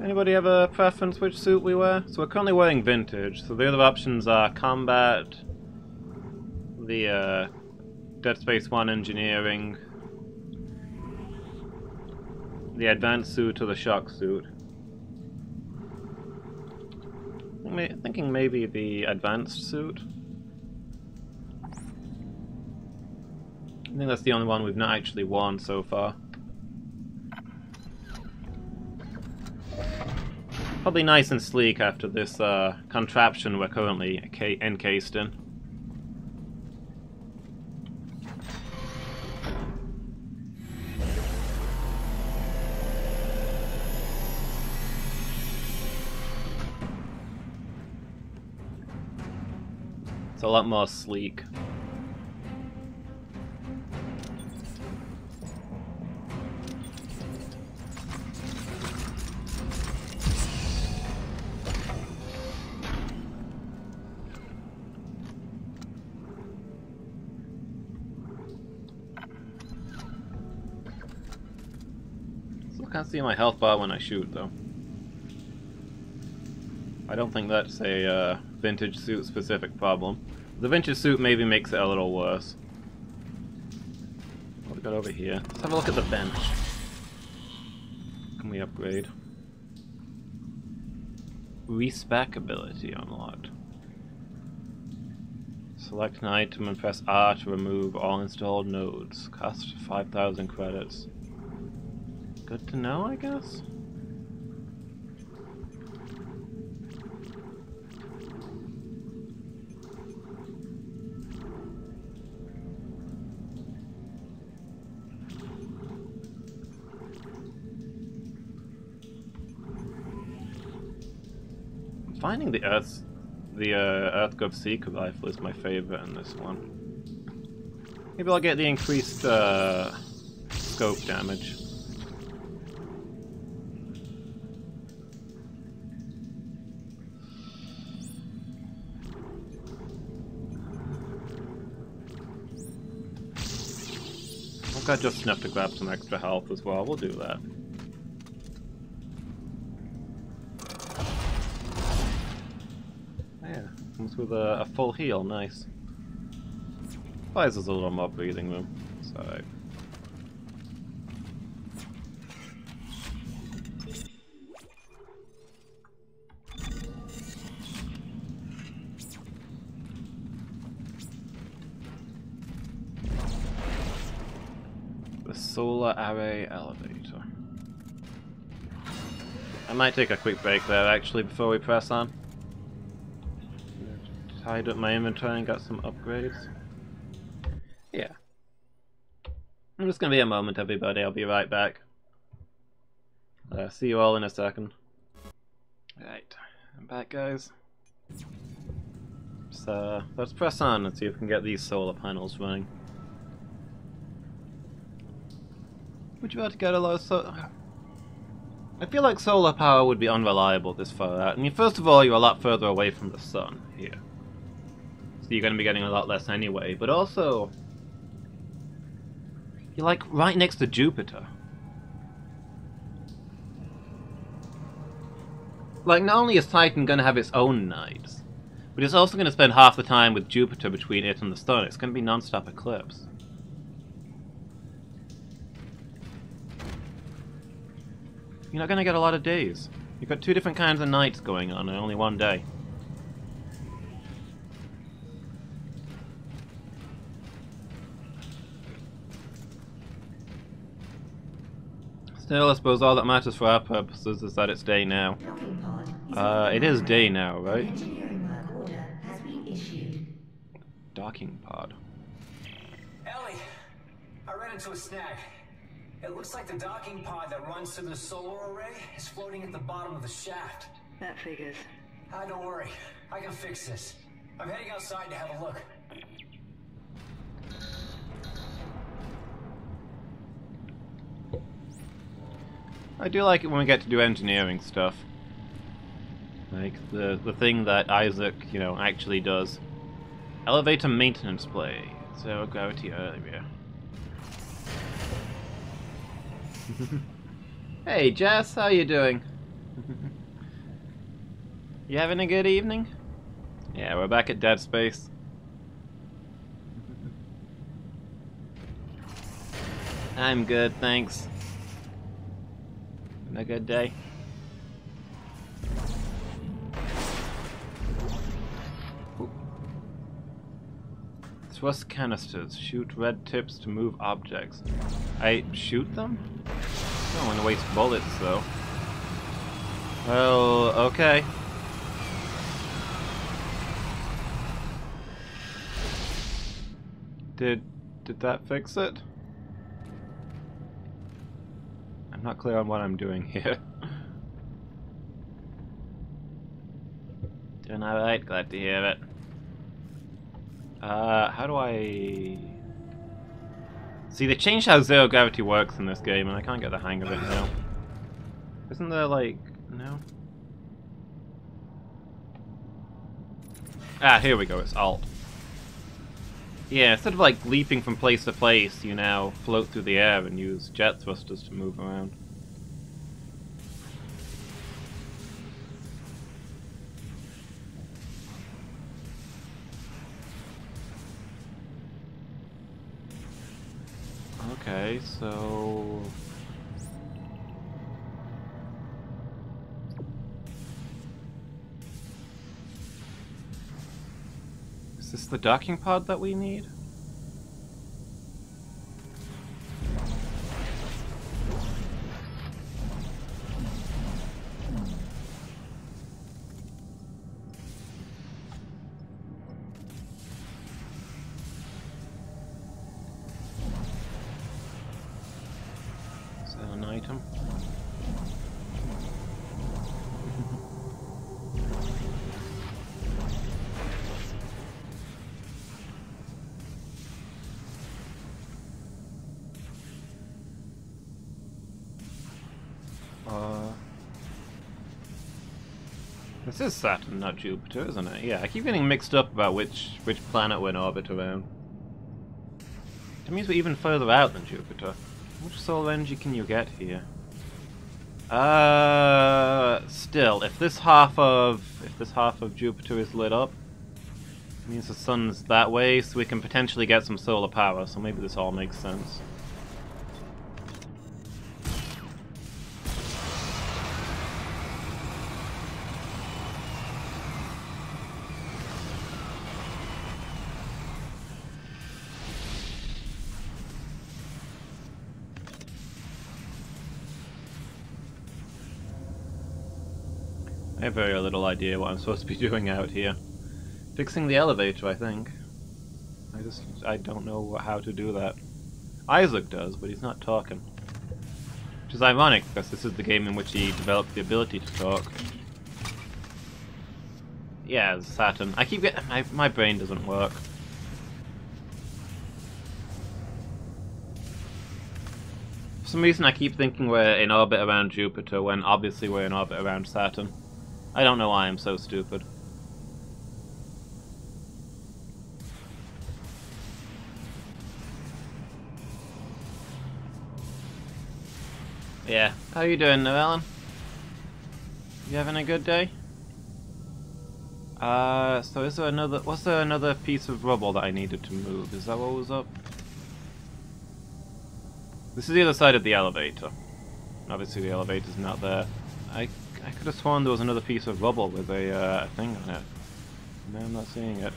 Anybody have a preference which suit we wear? So we're currently wearing vintage, so the other options are combat, the Dead Space 1 engineering, the advanced suit or the shock suit. Thinking maybe the advanced suit. I think that's the only one we've not actually worn so far. Probably nice and sleek after this contraption we're currently encased in. It's a lot more sleek. Still can't see my health bar when I shoot, though. I don't think that's a vintage suit specific problem. The vintage suit maybe makes it a little worse. What we got over here? Let's have a look at the bench. Can we upgrade? Respec ability unlocked. Select an item and press R to remove all installed nodes. Cost 5,000 credits. Good to know, I guess? Finding the Earthgov Seeker rifle is my favorite in this one. Maybe I'll get the increased scope damage. I've got just enough to grab some extra health as well. We'll do that. Comes with a full heal, nice. Buys us a little more breathing room. It's alright. The solar array elevator. I might take a quick break there actually before we press on. Tied up my inventory and got some upgrades. Yeah. I'm just gonna be a moment, everybody. I'll be right back. See you all in a second. Right, I'm back, guys. So let's press on and see if we can get these solar panels running. Would you be able to get a lot of solar? I feel like solar power would be unreliable this far out. I mean, first of all, you're a lot further away from the sun here, so you're going to be getting a lot less anyway. But also, you're like right next to Jupiter. Like, not only is Titan going to have its own nights, but it's also going to spend half the time with Jupiter between it and the sun. It's going to be non-stop eclipse. You're not going to get a lot of days. You've got two different kinds of nights going on in only one day. Still, I suppose all that matters for our purposes is that it's day now. It is day now, right? Engineering work order has been issued. Docking pod. Ellie, I ran into a snag. It looks like the docking pod that runs through the solar array is floating at the bottom of the shaft. That figures. Don't worry, I can fix this. I'm heading outside to have a look. I do like it when we get to do engineering stuff. Like the thing that Isaac, you know, actually does. Elevator maintenance play. Zero gravity area. Hey Jess, how you doing? You having a good evening? Yeah, we're back at Dead Space. I'm good, thanks. Having a good day. Ooh. Thrust canisters. Shoot red tips to move objects. I shoot them? I don't want to waste bullets, though. Well, okay. Did that fix it? I'm not clear on what I'm doing here. Doing alright, glad to hear it. How do I... See, they changed how zero gravity works in this game, and I can't get the hang of it now. Isn't there, like... no? Ah, here we go, it's Alt. Yeah, instead of, like, leaping from place to place, you now float through the air and use jet thrusters to move around. Okay, so... is this the docking pod that we need? Is that an item? This is Saturn, not Jupiter, isn't it? Yeah, I keep getting mixed up about which planet we're in orbit around. That means we're even further out than Jupiter. How much solar energy can you get here? Still, if this half of Jupiter is lit up, it means the sun's that way, so we can potentially get some solar power, so maybe this all makes sense. I have very little idea what I'm supposed to be doing out here. Fixing the elevator, I think. I don't know how to do that. Isaac does, but he's not talking. Which is ironic, because this is the game in which he developed the ability to talk. Yeah, Saturn. I keep getting... my brain doesn't work. For some reason I keep thinking we're in orbit around Jupiter, when obviously we're in orbit around Saturn. I don't know why I'm so stupid. Yeah. How you doing, Noellen? You having a good day? So is there another... was there another piece of rubble that I needed to move? Is that what was up? This is the other side of the elevator. Obviously the elevator's not there. I could have sworn there was another piece of rubble with a thing on it. No, I'm not seeing it.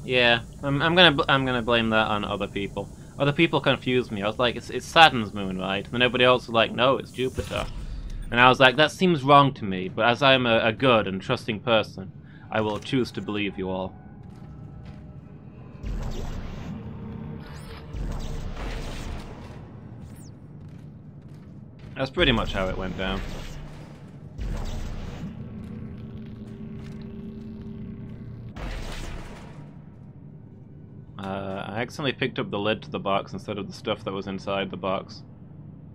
Yeah, I'm gonna blame that on other people. Other people confused me. I was like, it's Saturn's moon, right? And everybody else was like, no, it's Jupiter. And I was like, that seems wrong to me, but as I am a good and trusting person, I will choose to believe you all. That's pretty much how it went down. I accidentally picked up the lid to the box instead of the stuff that was inside the box.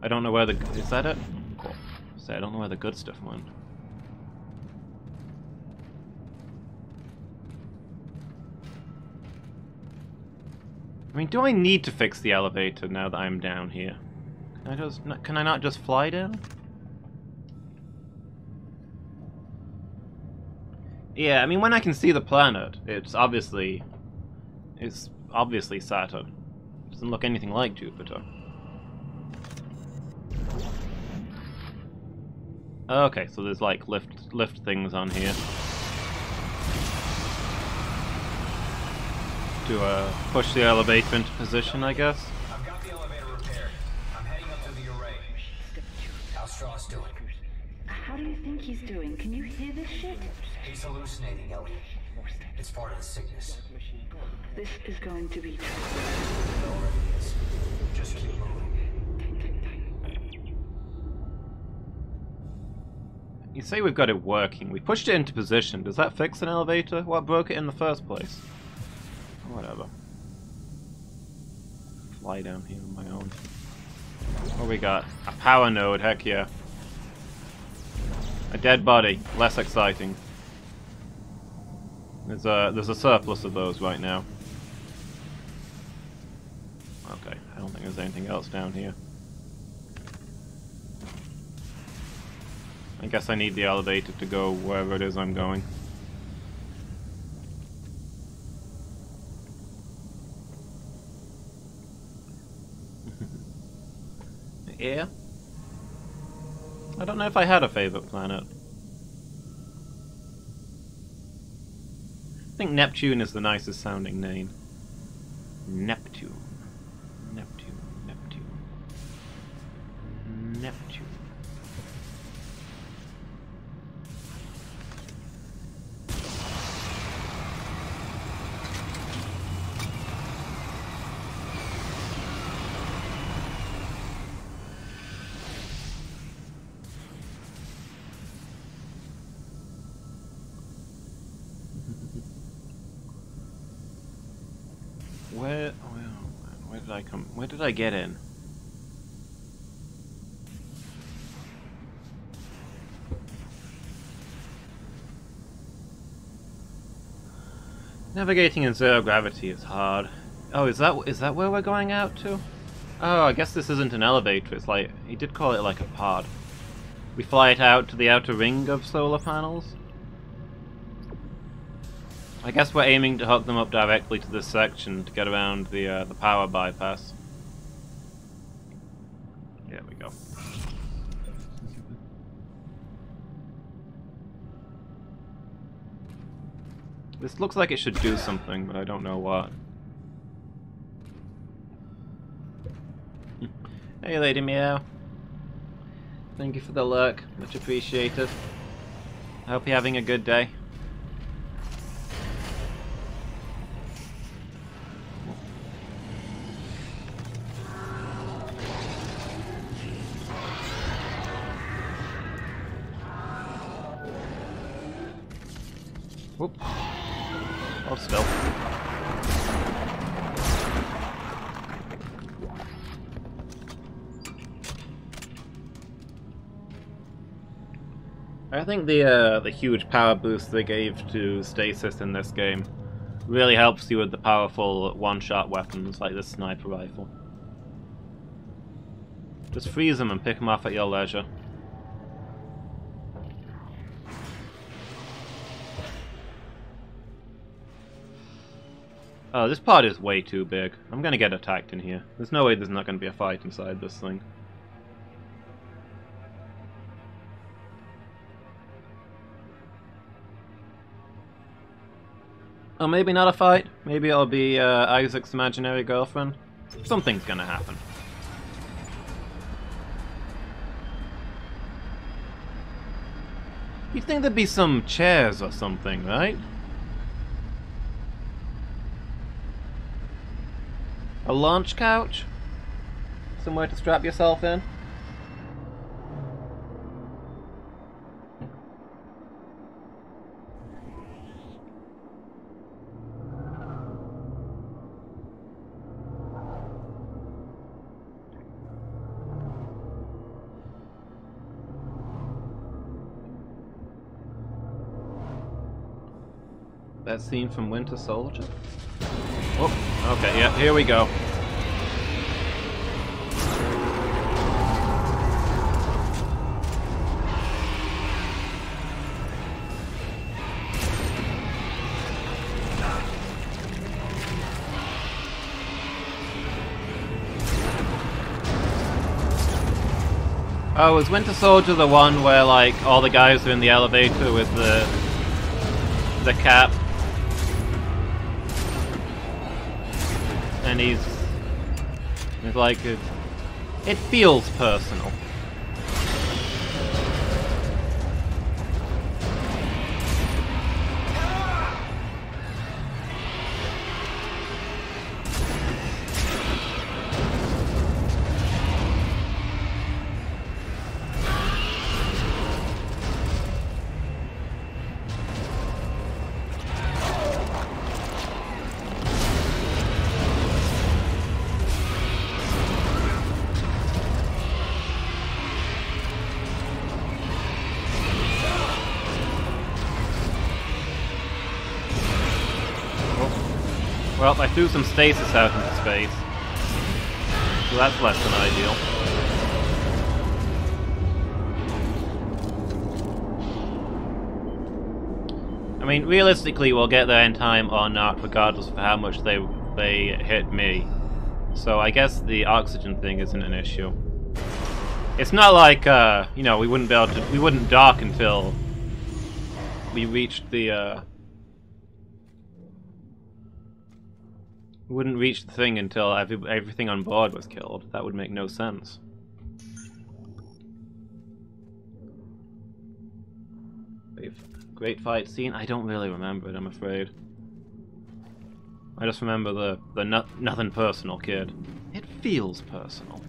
I don't know where the... is that it? Cool. So I don't know where the good stuff went. I mean, do I need to fix the elevator now that I'm down here? Can I not just fly down? Yeah, I mean, when I can see the planet, it's obviously Saturn. It doesn't look anything like Jupiter. Okay, so there's like lift things on here to push the elevator into position, I guess. I've got the elevator repaired. I'm heading up to the array. How's Strauss doing? How do you think he's doing? Can you hear this shit? He's hallucinating, Ellie. It's part of the sickness. This is going to be It already is. Just keep moving. You say we've got it working. We pushed it into position. Does that fix an elevator? What broke it in the first place? Whatever. Fly down here on my own. What we got? A power node, heck yeah. A dead body, less exciting. There's a surplus of those right now. Okay, I don't think there's anything else down here. I guess I need the elevator to go wherever it is I'm going. Yeah. I don't know if I had a favorite planet. I think Neptune is the nicest sounding name. Neptune. Neptune. Neptune. Neptune. Where did I come? Where did I get in? Navigating in zero gravity is hard. Oh, is that where we're going out to? Oh, I guess this isn't an elevator. It's like, he did call it like a pod. We fly it out to the outer ring of solar panels. I guess we're aiming to hook them up directly to this section to get around the power bypass. There we go. This looks like it should do something, but I don't know what. Hey, Lady Meow. Thank you for the lurk. Much appreciated. I hope you're having a good day. Whoop. Hold still. I think the huge power boost they gave to Stasis in this game really helps you with the powerful one-shot weapons like this sniper rifle. Just freeze them and pick them off at your leisure. Oh, this pod is way too big. I'm gonna get attacked in here. There's no way there's not gonna be a fight inside this thing. Or maybe not a fight. Maybe it'll be Isaac's imaginary girlfriend. Something's gonna happen. You'd think there'd be some chairs or something, right? A launch couch? Somewhere to strap yourself in? That scene from Winter Soldier? Oh, okay, yeah, here we go. Oh, was Winter Soldier the one where, like, all the guys are in the elevator with the cap? And he's like, it feels personal. Well, I threw some stasis out into space, so that's less than ideal. I mean, realistically, we'll get there in time or not, regardless of how much they hit me. So I guess the oxygen thing isn't an issue. It's not like you know, we wouldn't dock until we reached the We wouldn't reach the thing until everything on board was killed. That would make no sense. Great fight scene? I don't really remember it, I'm afraid. I just remember the nothing personal kid. It feels personal.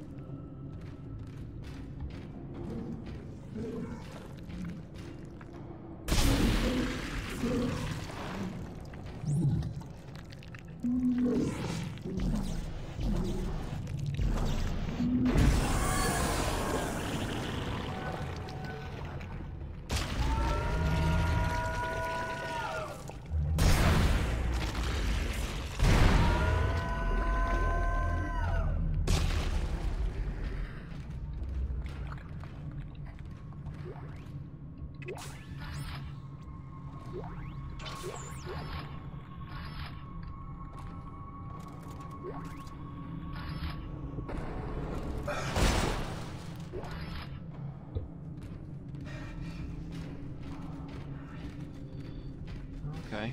Okay.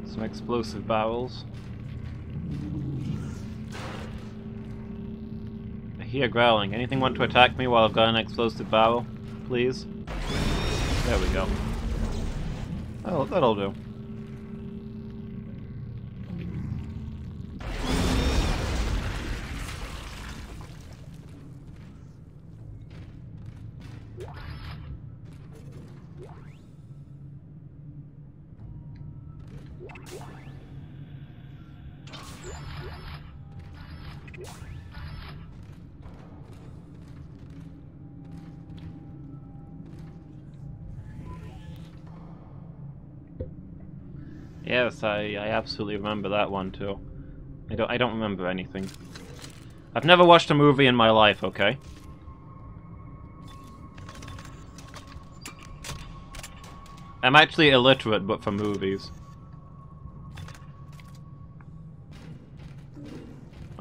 Some explosive barrels. hear growling. Anything want to attack me while I've got an explosive barrel? Please? There we go. Oh, that'll do. Yes, I absolutely remember that one too. I don't remember anything. I've never watched a movie in my life, okay? I'm actually illiterate, but for movies.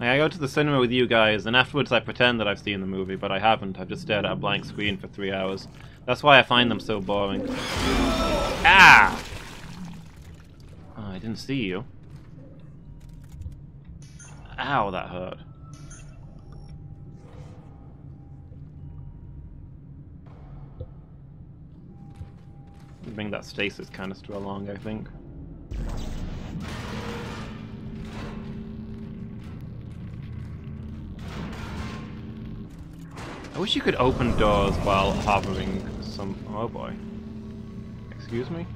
Like, I go to the cinema with you guys, and afterwards I pretend that I've seen the movie, but I haven't. I've just stared at a blank screen for 3 hours. That's why I find them so boring. Ah! Oh, I didn't see you. Ow, that hurt. Bring that stasis canister along, I think. I wish you could open doors while hovering some... Oh boy. Excuse me?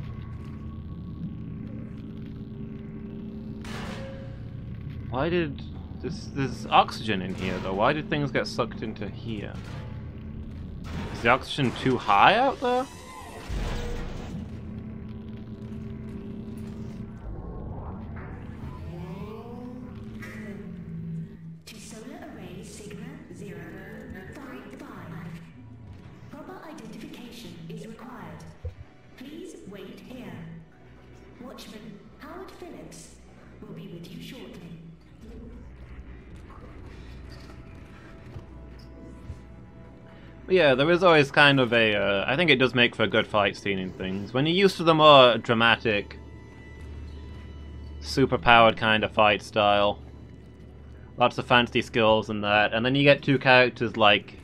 Why did... There's oxygen in here, though. Why did things get sucked into here? Is the oxygen too high out there? To solar array Sigma 055. Proper identification is required. Please wait here. Watchman Howard Phillips will be with you shortly. Yeah, there is always kind of a... I think it does make for a good fight scene in things. When you're used to the more dramatic, super-powered kind of fight style, lots of fancy skills and that, and then you get two characters, like,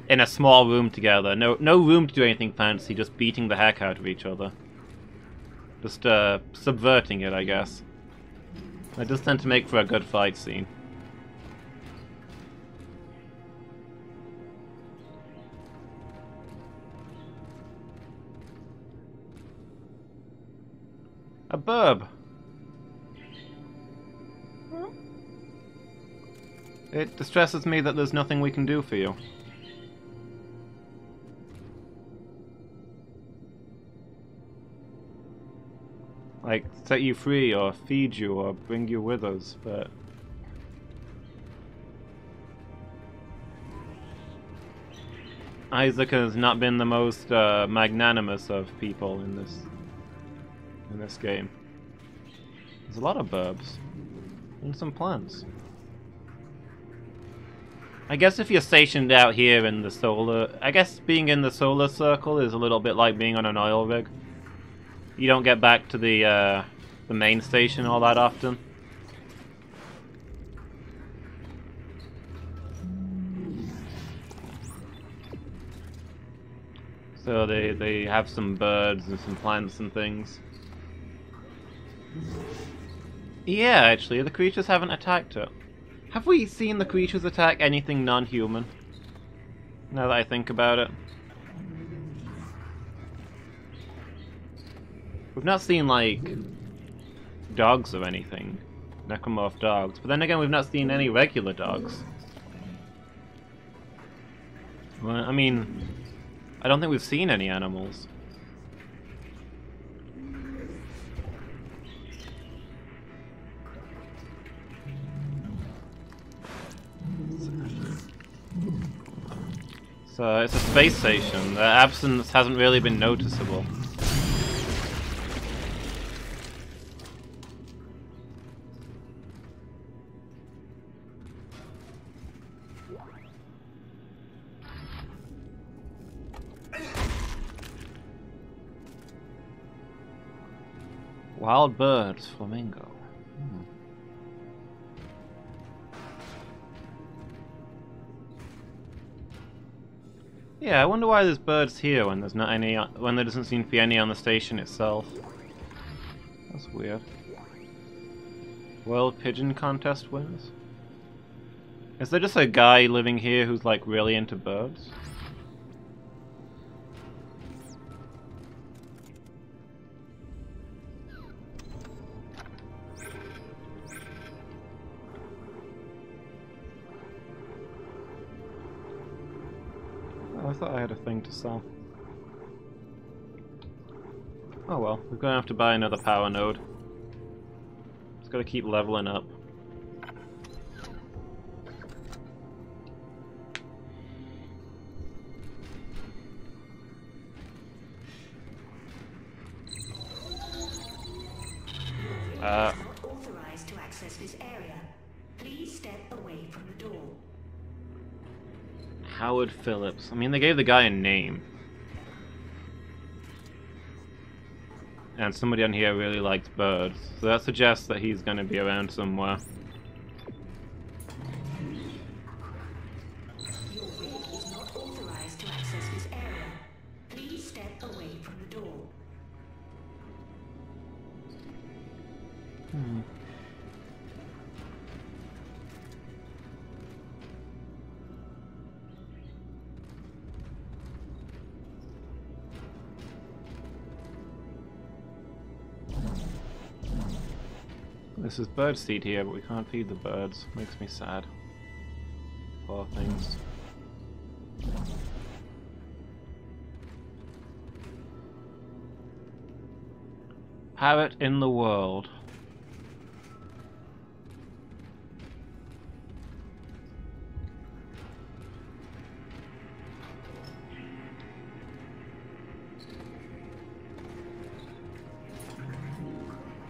in a small room together. No room to do anything fancy, just beating the heck out of each other. Just, subverting it, I guess. It does tend to make for a good fight scene. A burb. It distresses me that there's nothing we can do for you. Like, set you free, or feed you, or bring you with us, but... Isaac has not been the most magnanimous of people in this game. There's a lot of burbs. And some plants. I guess if you're stationed out here in the solar... I guess being in the solar circle is a little bit like being on an oil rig. You don't get back to the main station all that often. So they have some birds and some plants and things. Yeah, actually, the creatures haven't attacked it. Have we seen the creatures attack anything non-human? Now that I think about it. We've not seen, like, dogs or anything. Necromorph dogs. But then again, we've not seen any regular dogs. Well, I mean, I don't think we've seen any animals. So it's a space station. Their absence hasn't really been noticeable. Wild birds, flamingo. Yeah, I wonder why there's birds here when there's not any, when there doesn't seem to be any on the station itself. That's weird. World Pigeon Contest winners? Is there just a guy living here who's like really into birds? Oh, I thought I had a thing to sell. Oh well, we're gonna have to buy another power node. Just gotta keep leveling up. Not authorized to access this area. Please step away from the door. Howard Phillips. I mean, they gave the guy a name. And somebody on here really likes birds, so that suggests that he's gonna be around somewhere. Your rig is not authorized to access this area. Please step away from the door. This is bird seed here, but we can't feed the birds. Makes me sad. Poor things. Parrot in the world.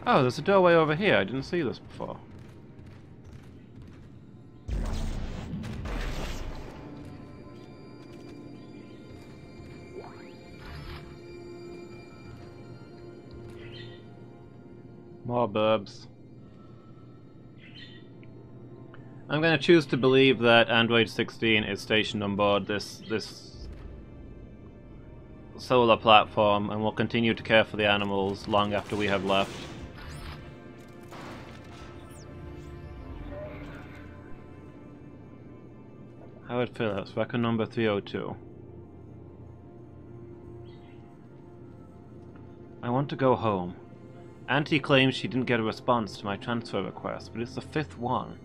Oh, there's a doorway over here. I didn't see this before. More burbs. I'm going to choose to believe that Android 16 is stationed on board this solar platform and will continue to care for the animals long after we have left. Howard Phillips, record number 302. I want to go home. Auntie claims she didn't get a response to my transfer request, but it's the 5th one.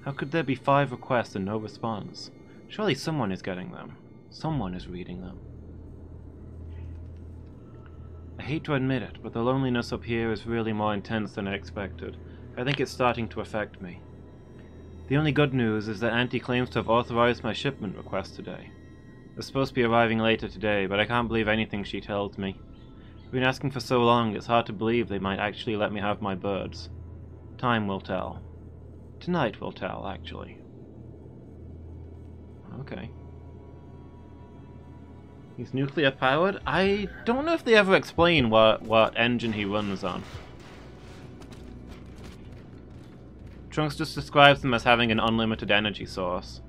How could there be 5 requests and no response? Surely someone is getting them. Someone is reading them. I hate to admit it, but the loneliness up here is really more intense than I expected. I think it's starting to affect me. The only good news is that Auntie claims to have authorized my shipment request today. It's supposed to be arriving later today, but I can't believe anything she tells me. I've been asking for so long, it's hard to believe they might actually let me have my birds. Time will tell. Tonight will tell, actually. Okay. He's nuclear powered? I don't know if they ever explain what engine he runs on. Trunks just describes them as having an unlimited energy source.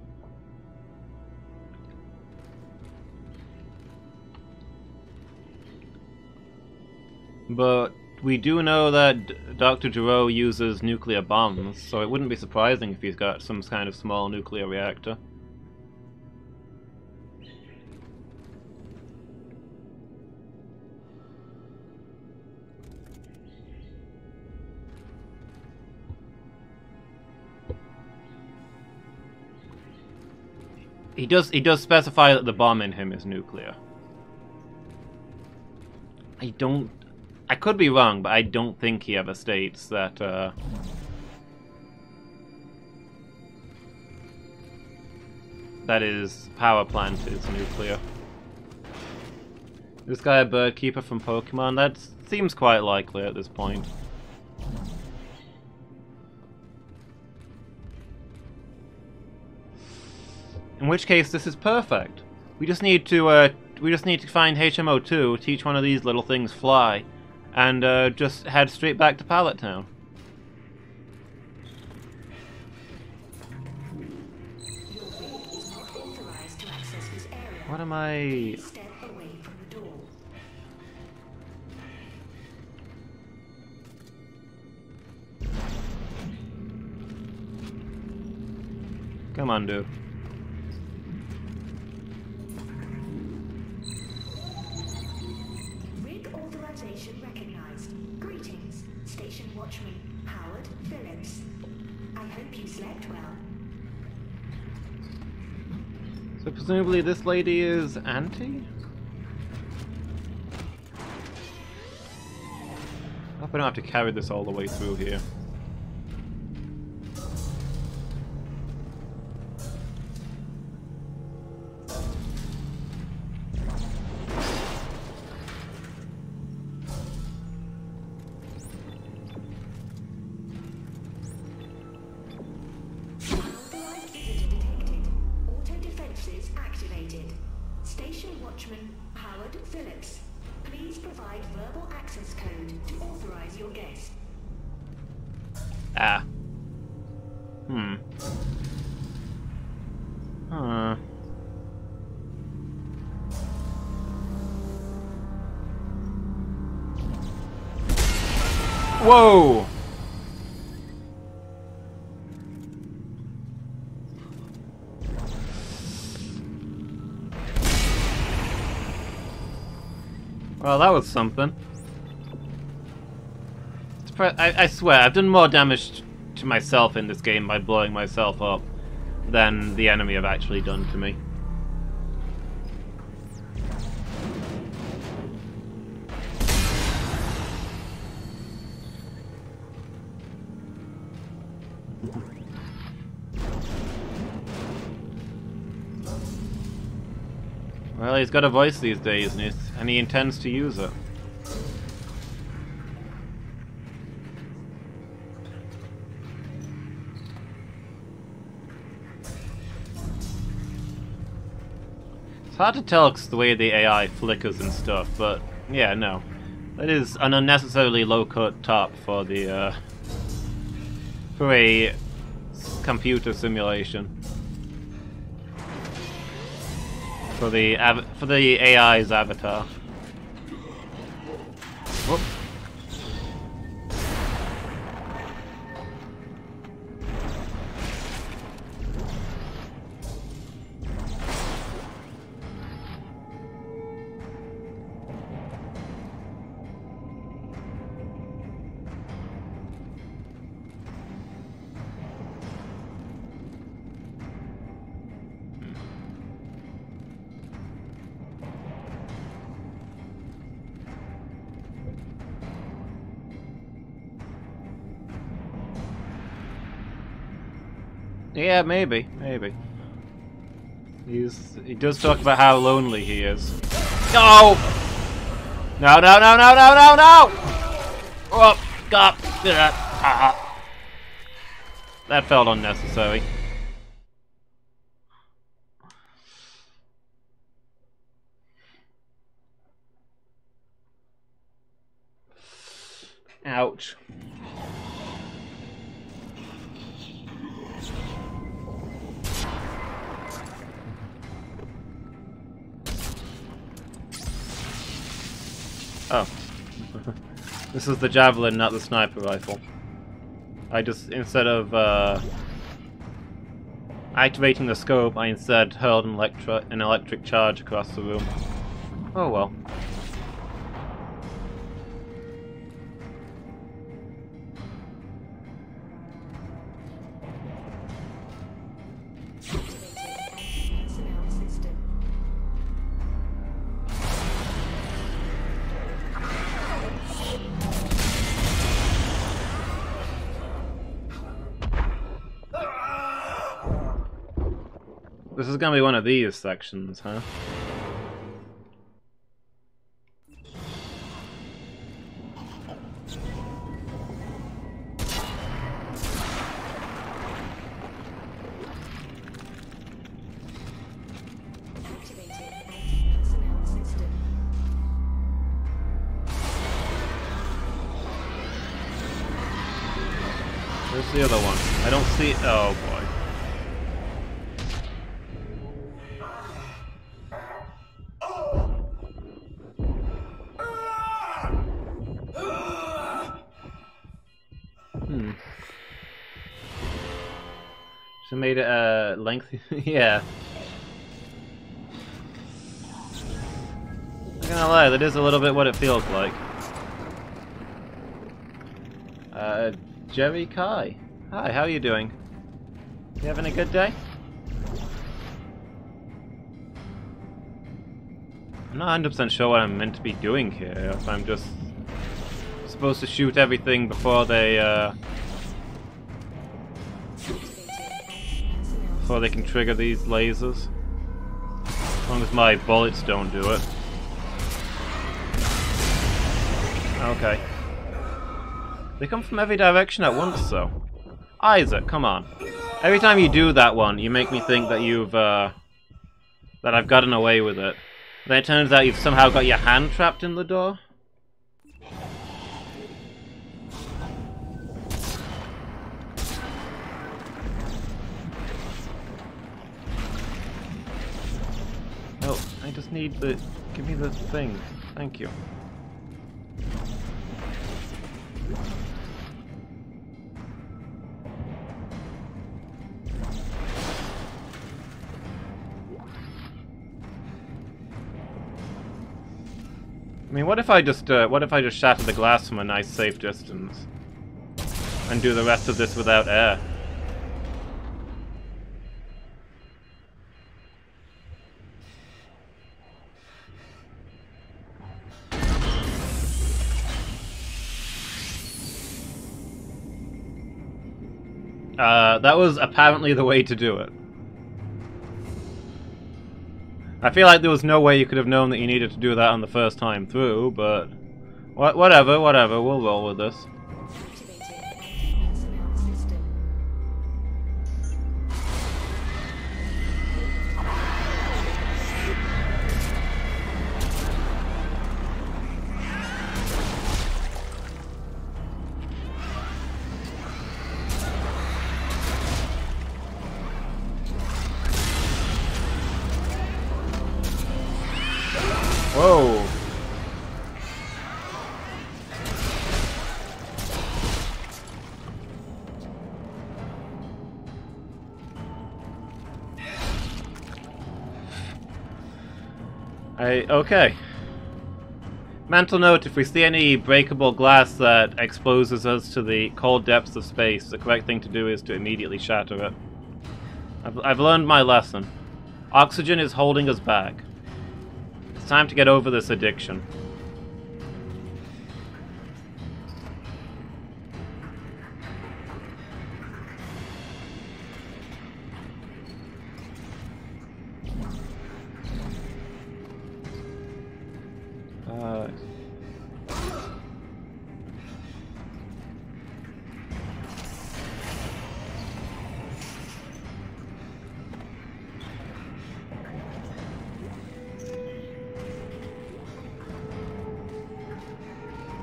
But we do know that Dr. Giroux uses nuclear bombs, so it wouldn't be surprising if he's got some kind of small nuclear reactor. He does specify that the bomb in him is nuclear. I could be wrong, but I don't think he ever states that that his power plant is nuclear. This guy a bird keeper from Pokemon? That seems quite likely at this point. In which case, this is perfect. We just need to find HMO2, teach one of these little things fly, and just head straight back to Pallet Town. What am I... Step away from the door. Come on, dude. Rig authorization recognized. Greetings, Station Watchman Howard Phillips. I hope you slept well. So presumably this lady is Auntie? I hope I don't have to carry this all the way through here. Unauthorized visitor detected. Auto defenses activated. Station Watchman Howard Phillips. Please provide verbal access code to authorize your guest. Ah. Hmm. Huh. Whoa! Well, that was something. I swear, I've done more damage to myself in this game by blowing myself up than the enemy have actually done to me. Well, he's got a voice these days, and he intends to use it. It's hard to tell the way the AI flickers and stuff, but yeah, no. That is an unnecessarily low-cut top for the, for a computer simulation. For the AI's avatar. Whoop. Yeah, maybe. He does talk about how lonely he is. No! No! Oh, God! That felt unnecessary. Ouch. Oh. This is the javelin, not the sniper rifle. I just, instead of activating the scope, I instead hurled an electric charge across the room. Oh well. Personnel system. This is gonna be one of these sections, huh? Activated anti-personnel system. Where's the other one? I don't see. Oh boy. So made it lengthy. Yeah. Not gonna lie, that is a little bit what it feels like. Jerry Kai. Hi, how are you doing? You having a good day? I'm not 100% sure what I'm meant to be doing here. If I'm just supposed to shoot everything before they can trigger these lasers. As long as my bullets don't do it. Okay. They come from every direction at once, though. Isaac, come on. Every time you do that one, you make me think that you've, that I've gotten away with it. Then it turns out you've somehow got your hand trapped in the door. Oh, I just need the... Give me the thing. Thank you. I mean, what if I just shatter the glass from a nice safe distance and do the rest of this without air? That was apparently the way to do it. I feel like there was no way you could have known that you needed to do that on the first time through, but... Whatever, we'll roll with this. Whoa! Okay. Mental note, if we see any breakable glass that exposes us to the cold depths of space, the correct thing to do is to immediately shatter it. I've learned my lesson. Oxygen is holding us back. It's time to get over this addiction.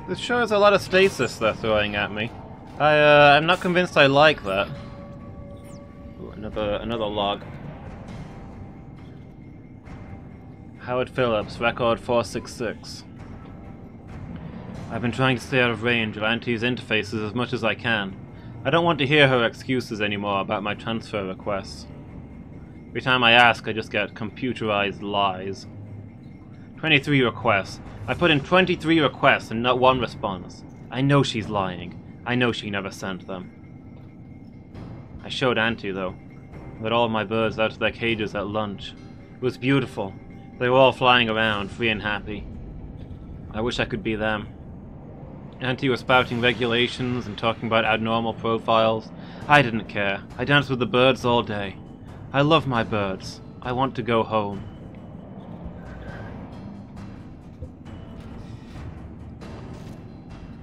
This shows a lot of stasis they're throwing at me. I'm not convinced I like that. Ooh, another log. Howard Phillips, record 466. I've been trying to stay out of range of Auntie's interfaces as much as I can. I don't want to hear her excuses anymore about my transfer requests. Every time I ask, I just get computerized lies. 23 requests. I put in 23 requests and not one response. I know she's lying. I know she never sent them. I showed Auntie, though. I let all of my birds out of their cages at lunch. It was beautiful. They were all flying around, free and happy. I wish I could be them. Auntie was spouting regulations and talking about abnormal profiles. I didn't care. I danced with the birds all day. I love my birds. I want to go home.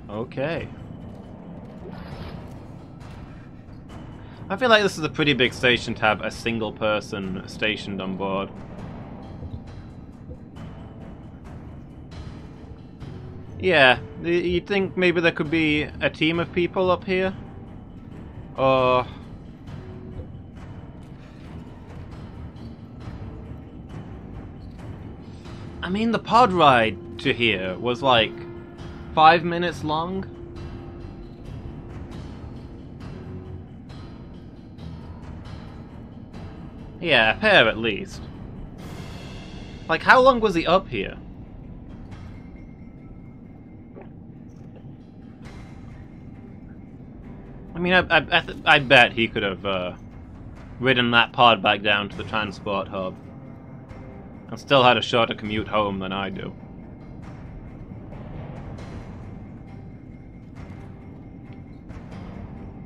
Okay. I feel like this is a pretty big station to have a single person stationed on board. Yeah, you'd think maybe there could be a team of people up here? Or... I mean, the pod ride to here was like 5 minutes long? Yeah, a pair at least. Like, how long was he up here? I mean, I bet he could have ridden that pod back down to the transport hub and still had a shorter commute home than I do.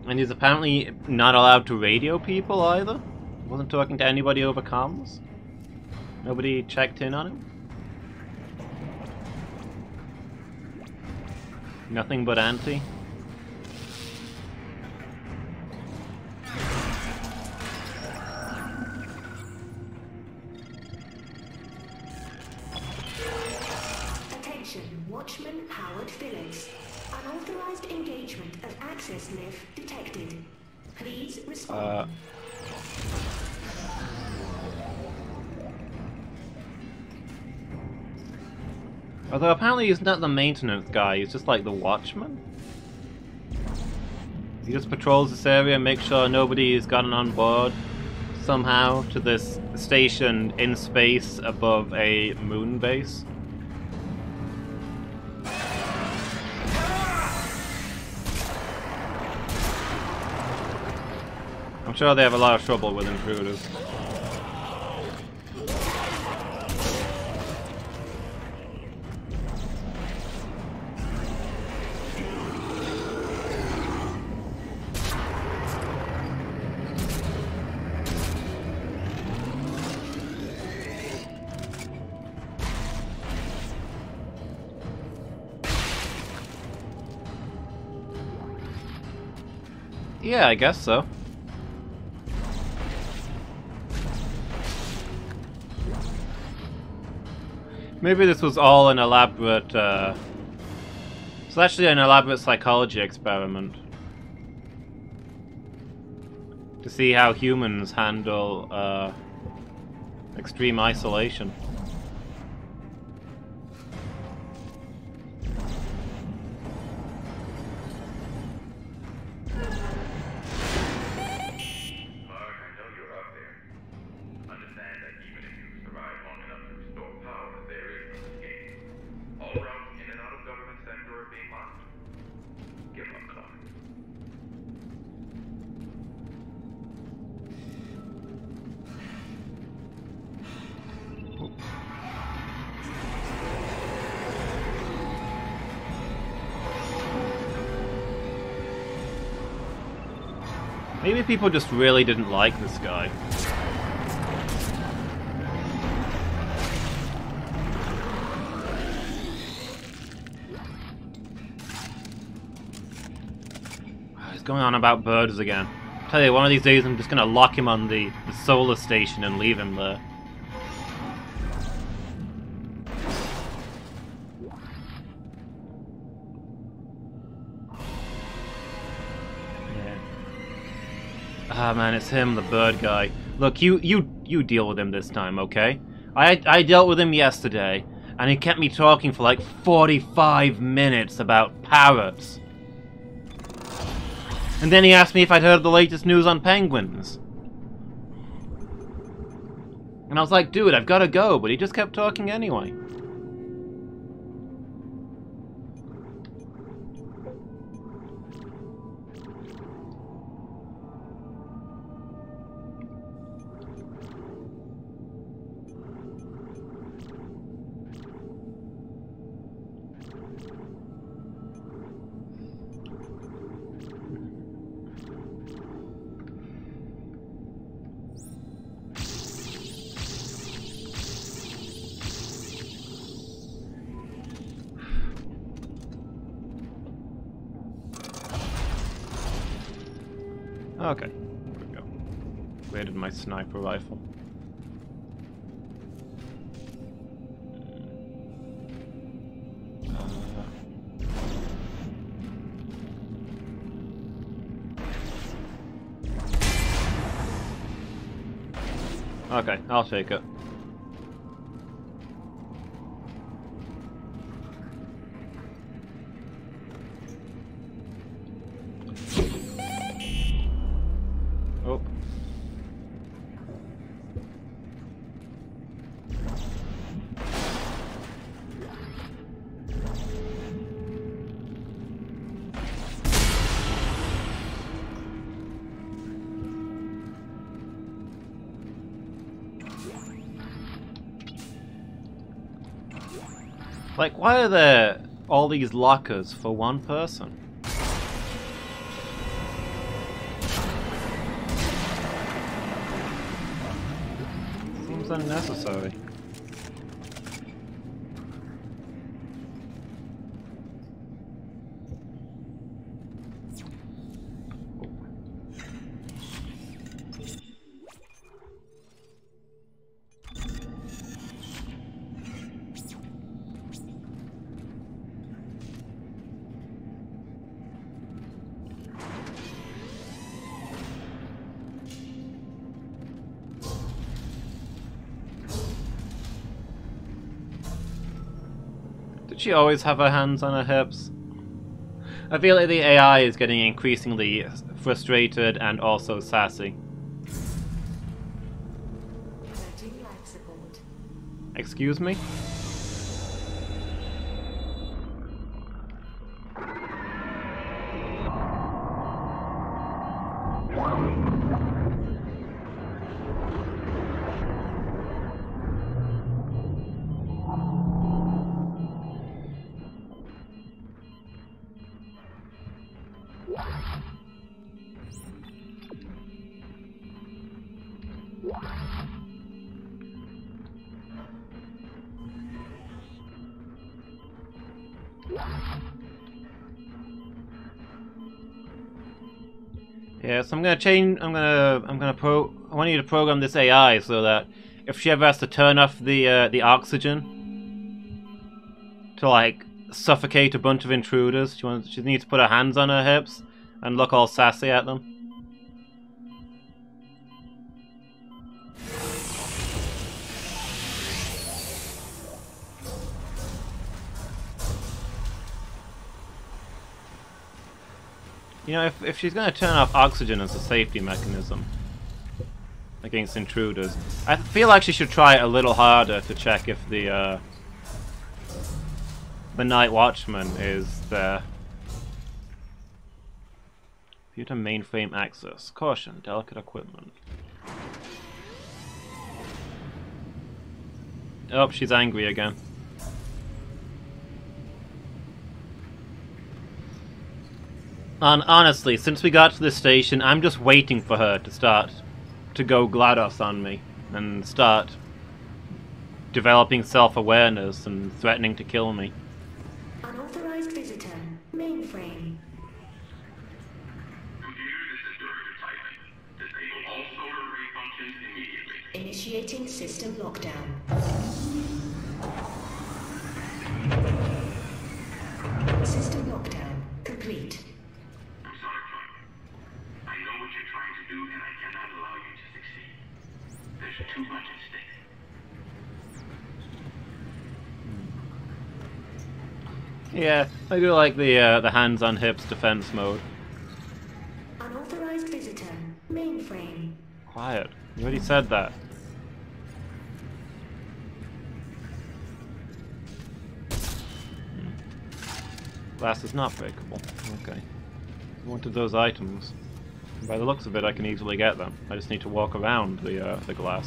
And he's apparently not allowed to radio people either. Wasn't talking to anybody over comms. Nobody checked in on him. Nothing but anti. Attention, Watchman Howard Phillips. Unauthorized engagement of access lift detected. Please respond. Although apparently he's not the maintenance guy, he's just like the watchman. He just patrols this area and makes sure nobody's gotten on board somehow to this station in space above a moon base. I'm sure they have a lot of trouble with intruders. Yeah, I guess so. Maybe this was all an elaborate, it's actually an elaborate psychology experiment. To see how humans handle, extreme isolation. Maybe people just really didn't like this guy. He's going on about birds again. I tell you, one of these days I'm just gonna lock him on the solar station and leave him there. Ah man, it's him, the bird guy. Look, you deal with him this time, okay? I dealt with him yesterday, and he kept me talking for like 45 minutes about parrots. And then he asked me if I'd heard the latest news on penguins. And I was like, dude, I've gotta go, but he just kept talking anyway. Okay, there we go. Where did my sniper rifle? Okay, I'll take it. Like, why are there all these lockers for one person? Seems unnecessary. Did she always have her hands on her hips? I feel like the AI is getting increasingly frustrated and also sassy. Excuse me? Yeah, so I'm gonna change. I want you to program this AI so that if she ever has to turn off the oxygen to like suffocate a bunch of intruders, she needs to put her hands on her hips and look all sassy at them. You know, if she's going to turn off oxygen as a safety mechanism against intruders, I feel like she should try it a little harder to check if the night watchman is there. Computer mainframe access. Caution, delicate equipment. Oh, she's angry again. Honestly, since we got to this station, I'm just waiting for her to start to go GLaDOS on me and start developing self-awareness and threatening to kill me. Unauthorized visitor. Mainframe. Initiating system lockdown. System lockdown complete. I'm sorry, Prime. I know what you're trying to do, and I cannot allow you to succeed. There's too much at stake. Yeah, I do like the hands on hips defense mode. Unauthorized visitor. Mainframe. Quiet. You already said that. Glass is not breakable. Okay. I wanted those items. By the looks of it, I can easily get them. I just need to walk around the glass.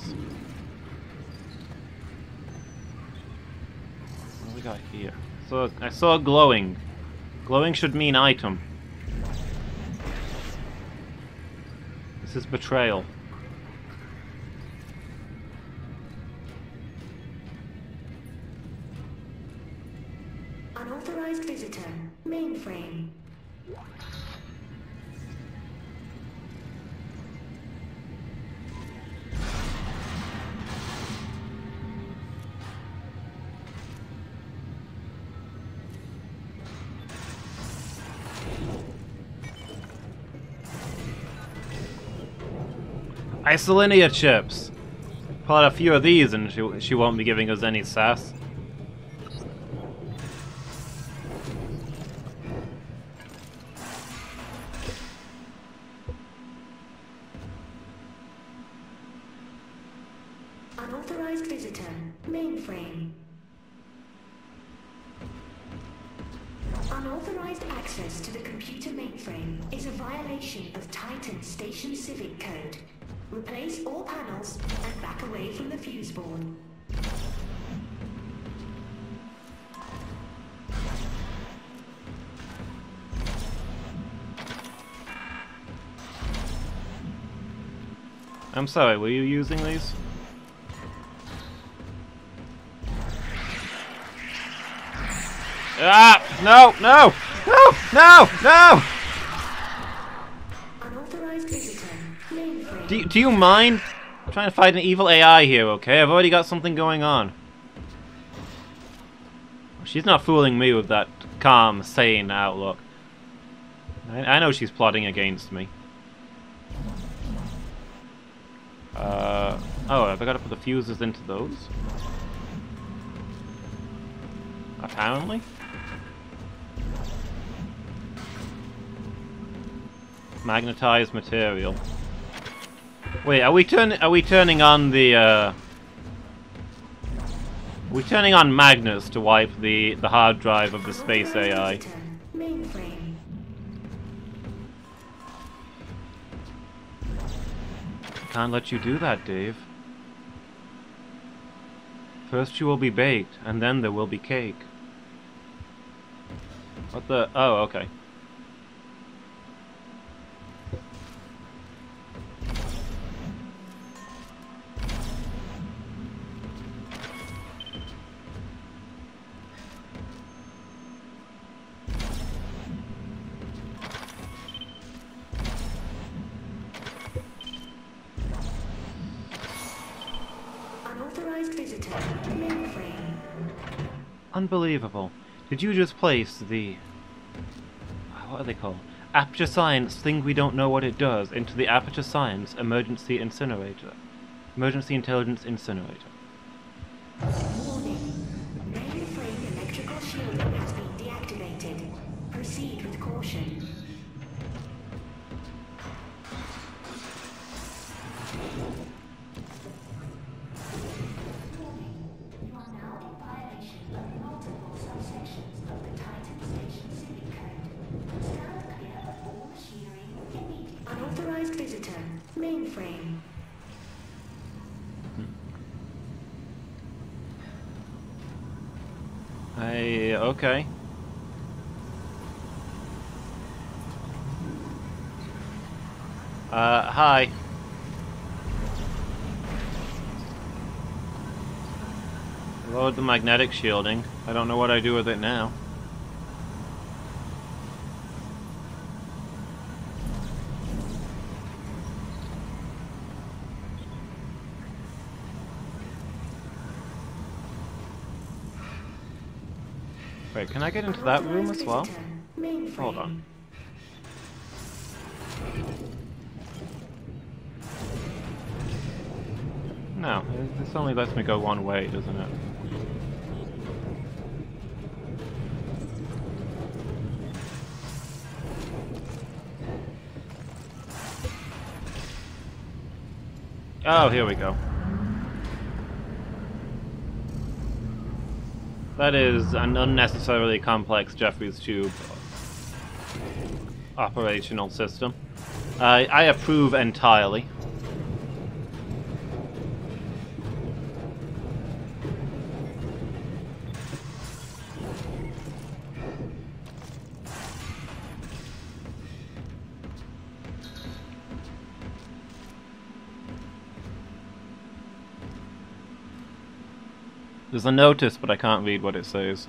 What do we got here? So I saw glowing. Glowing should mean item. This is betrayal. Unauthorized visitor. Mainframe. Isolenia chips! Pull out a few of these and she won't be giving us any sass. Unauthorized visitor. Mainframe. Unauthorized access to the computer mainframe is a violation of Titan Station Civic Code. Replace all panels and back away from the fuse board. I'm sorry, were you using these? Ah! No! No! No! No! No! Unauthorized visitor. Mainframe. Do you mind? I'm trying to fight an evil AI here, okay? I've already got something going on. She's not fooling me with that calm, sane outlook. I know she's plotting against me. Oh, have I got to put the fuses into those? Apparently. Magnetized material. Wait, are we turning on the Are we turning on magnets to wipe the hard drive of the space AI? Mainframe. Can't let you do that, Dave. First you will be baked, and then there will be cake. What the? Oh, okay. Unauthorized visitor. Mainframe. Unbelievable. Did you just place the... what are they called? Aperture Science thing we don't know what it does into the Aperture Science Emergency Incinerator. Emergency Intelligence Incinerator. Warning. Mainframe electrical shielding has been deactivated. Proceed with caution. You are now in violation of multiple subsections of the Titan Station Civic Code. Stand clear of all machinery immediately. Unauthorized visitor. Mainframe. Okay. Hi. Load the magnetic shielding. I don't know what I do with it now. Wait, can I get into that room as well? Hold on. No, this only lets me go one way, doesn't it? Oh, here we go. That is an unnecessarily complex Jeffrey's Tube operational system. I approve entirely. There's a notice, but I can't read what it says.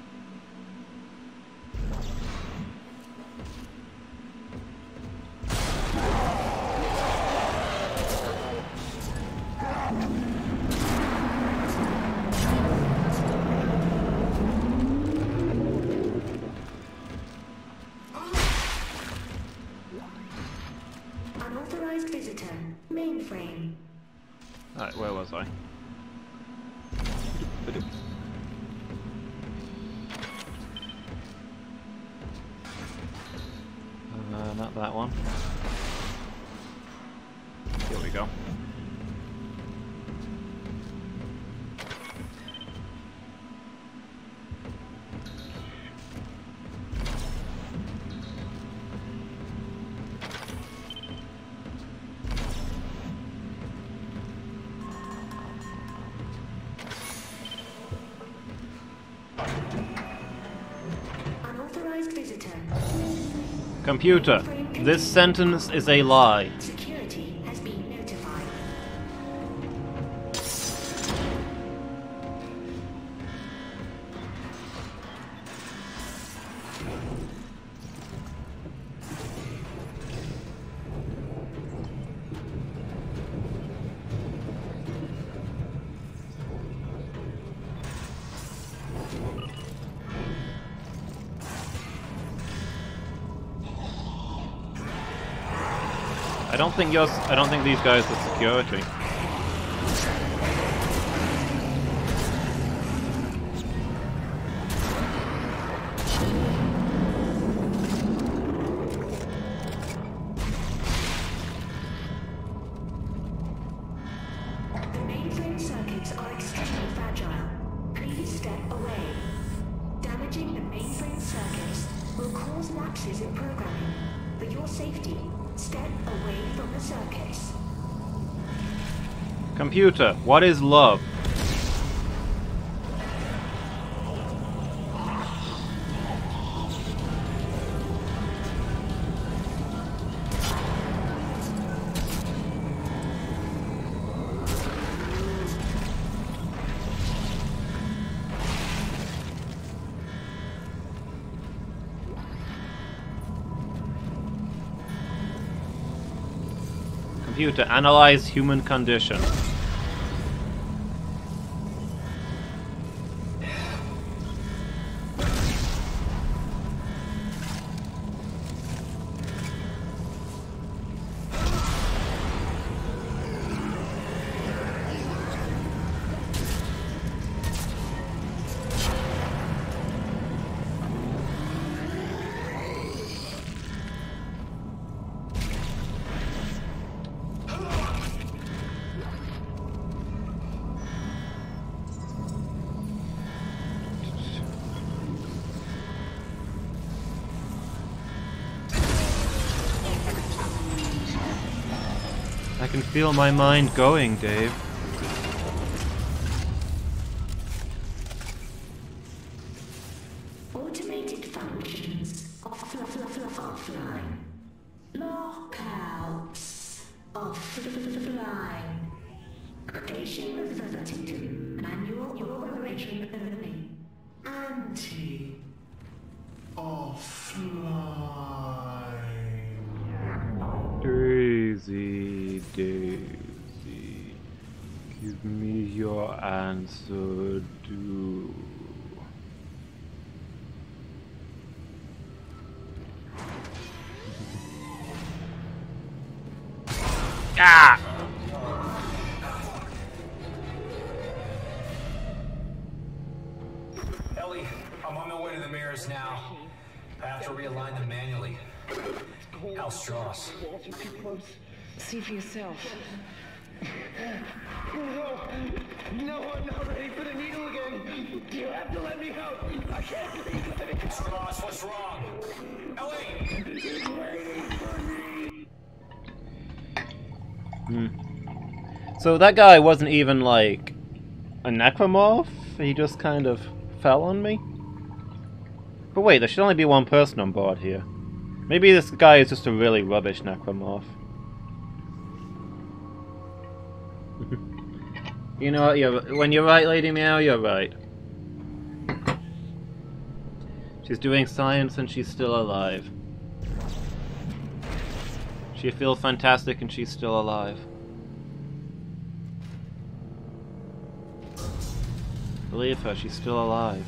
Unauthorized visitor. Mainframe. Alright, where was I? Not that one. Here we go. Unauthorized visitor. Computer, this sentence is a lie. Security has been notified. I don't think these guys are security. The mainframe circuits are extremely fragile. Please step away. Damaging the mainframe circuits will cause lapses in programming. For your safety, step away from the circuits. Computer, what is love? Computer, analyze human condition. I can feel my mind going, Dave. Automated functions offline. Lockouts offline. Station reverted. Manual operation only. Anti offline. Daisy, Daisy, give me your answer, do. Ah! Ellie, I'm on my way to the mirrors now. I have to realign them manually. How's Strauss? Walls are too close. See for yourself. No, I'm not ready for the needle again. You have to let me out. I can't breathe. Strauss, what's wrong? Ellie! So that guy wasn't even like a necromorph? He just kind of fell on me? But wait, there should only be one person on board here. Maybe this guy is just a really rubbish necromorph. You know what, when you're right, Lady Meow, you're right. She's doing science and she's still alive. She feels fantastic and she's still alive. Believe her, she's still alive.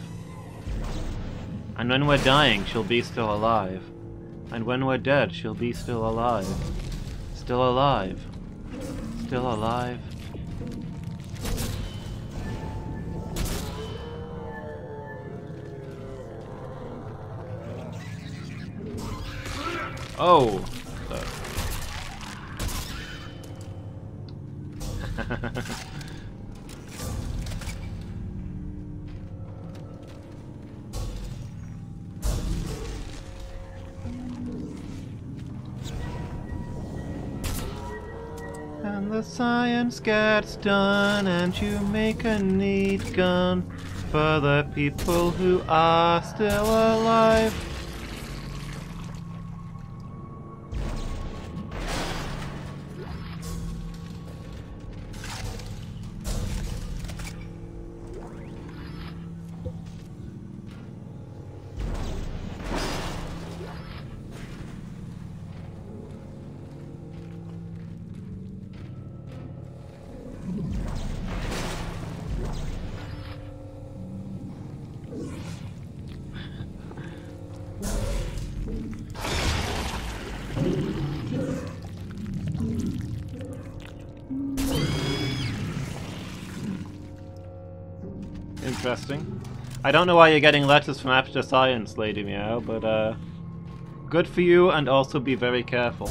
And when we're dying, she'll be still alive. And when we're dead, she'll be still alive. Still alive. Still alive. Oh! And the science gets done, and you make a neat gun for the people who are still alive. interesting. I don't know why you're getting letters from After Science, Lady Meow, but good for you, and also be very careful.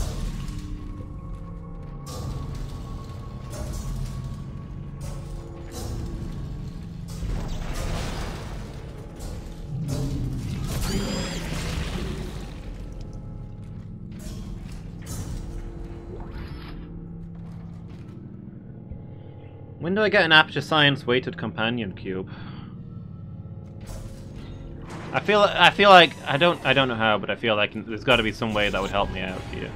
When do I get an Aperture Science weighted companion cube? I feel like I don't know how, but I feel like there's got to be some way that would help me out here.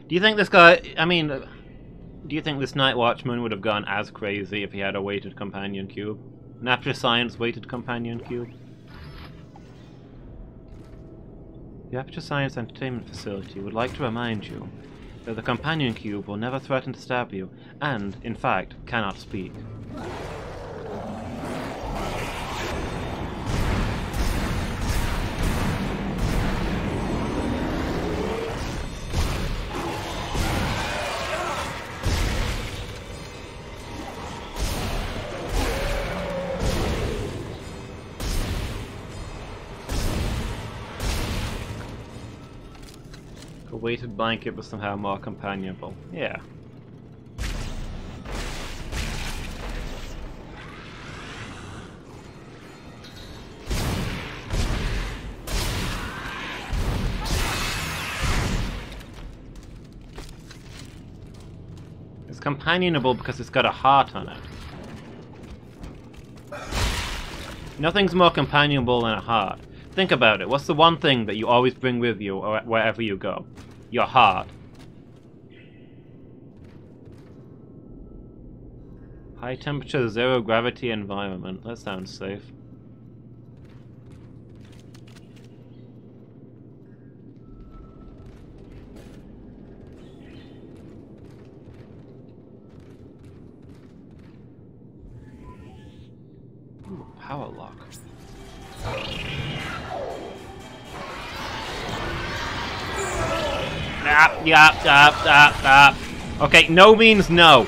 Do you think this guy, I mean, do you think this Night Watchman would have gone as crazy if he had a weighted companion cube? An After Science weighted companion cube? The Aperture Science Entertainment Facility would like to remind you that the companion cube will never threaten to stab you, and, in fact, cannot speak. A weighted blanket was somehow more companionable. Yeah. It's companionable because it's got a heart on it. Nothing's more companionable than a heart. Think about it. What's the one thing that you always bring with you or wherever you go? Your heart. High temperature, zero gravity environment. That sounds safe. Ooh, power lock. Okay, no means no.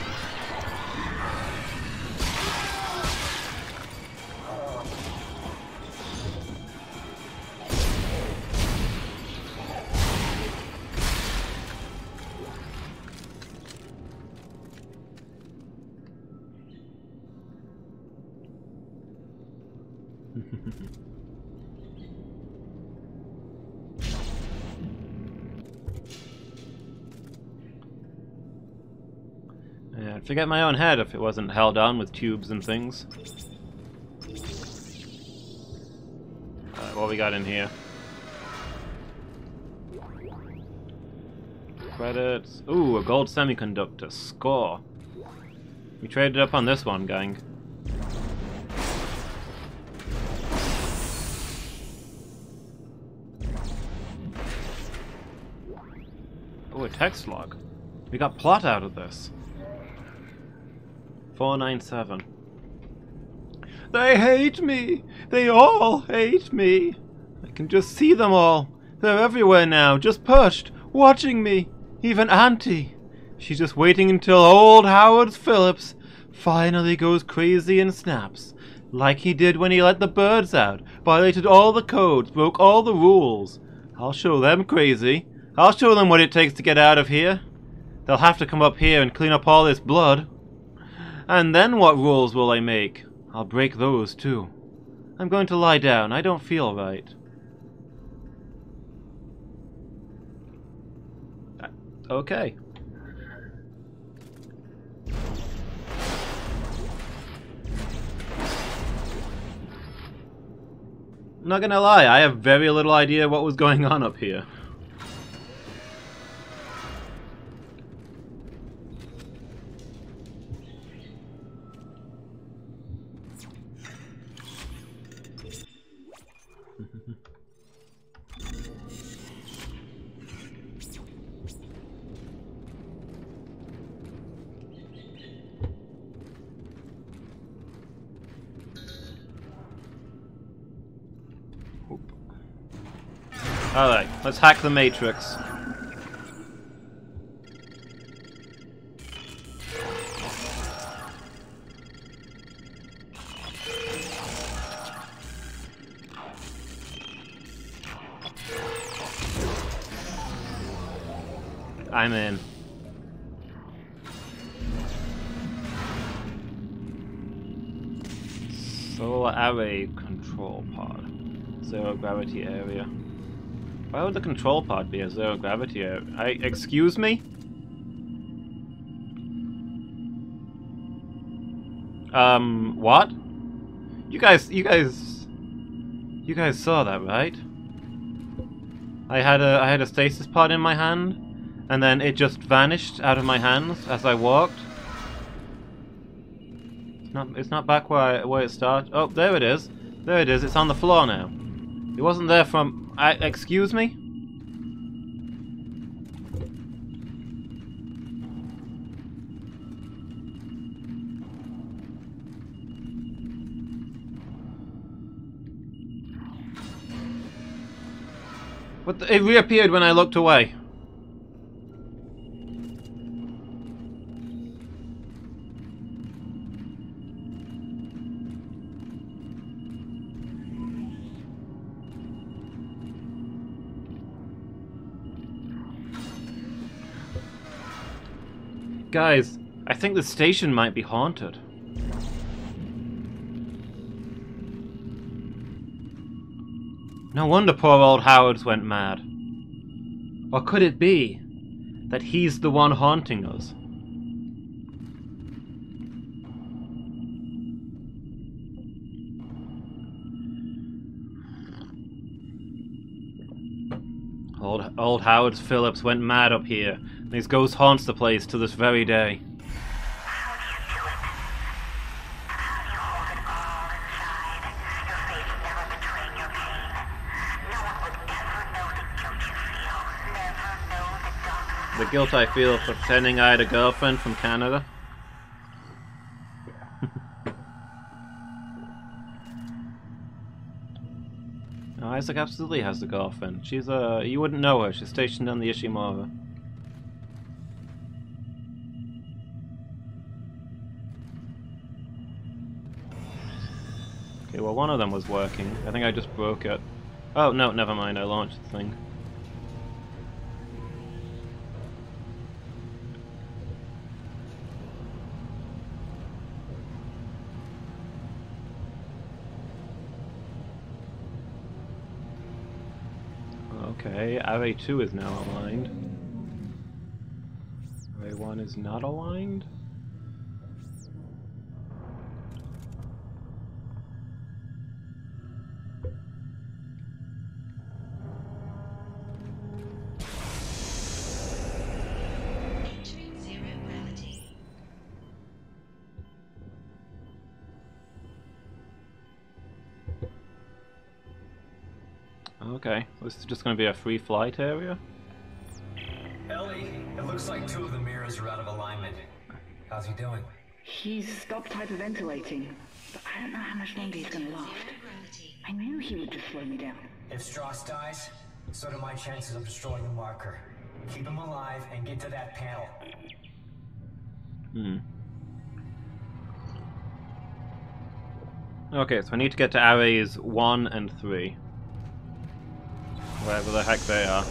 Yeah, I'd forget my own head if it wasn't held on with tubes and things. Alright, what we got in here? Credits. Ooh, a gold semiconductor. Score. We traded up on this one, gang. Oh, a text log. We got plot out of this. 497. They hate me! They all hate me! I can just see them all. They're everywhere now, just perched, watching me. Even Auntie. She's just waiting until old Howard Phillips finally goes crazy and snaps. Like he did when he let the birds out, violated all the codes, broke all the rules. I'll show them crazy. I'll show them what it takes to get out of here. They'll have to come up here and clean up all this blood. And then what rules will I make? I'll break those too. I'm going to lie down. I don't feel right. Okay. I'm not gonna lie, I have very little idea what was going on up here. Alright, let's hack the Matrix. I'm in. Solar array control pod. Zero gravity area. Why would the control pod be a zero gravity area? Excuse me? What? You guys saw that, right? I had a stasis pod in my hand, and then it just vanished out of my hands as I walked. It's not back where it started. Oh, there it is. There it is. It's on the floor now. It wasn't there from. Excuse me? What it reappeared when I looked away. Guys, I think the station might be haunted. No wonder poor old Howard's went mad. Or could it be that he's the one haunting us? Old Howard Phillips went mad up here, and his ghost haunts the place to this very day. How do you do it? How do you hold it all inside? Your face never betraying your pain. No one would ever know the guilt you feel. Never know the dark. The guilt I feel for pretending I had a girlfriend from Canada. No, Isaac absolutely has a girlfriend. She's you wouldn't know her. She's stationed on the Ishimura. Okay, well one of them was working. I think I just broke it. Oh no, never mind. I launched the thing. Okay, Array 2 is now aligned. Array 1 is not aligned? Entering zero gravity. Okay, this is just going to be a free flight area? Ellie, it looks like two of the mirrors are out of alignment. How's he doing? He's stopped hyperventilating, but I don't know how much longer he's gonna last. I knew he would just slow me down. If Strauss dies, so do my chances of destroying the marker. Keep him alive and get to that panel. Okay, so I need to get to arrays 1 and 3. Wherever the heck they are.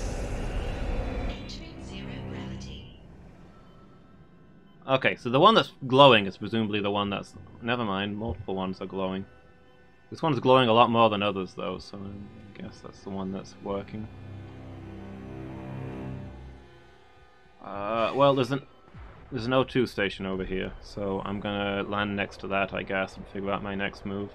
Entering zero gravity. Okay, so the one that's glowing is presumably the one that's... Never mind, multiple ones are glowing. This one's glowing a lot more than others though, so I guess that's the one that's working. Well, there's an O2 station over here, so I'm gonna land next to that, I guess, and figure out my next move.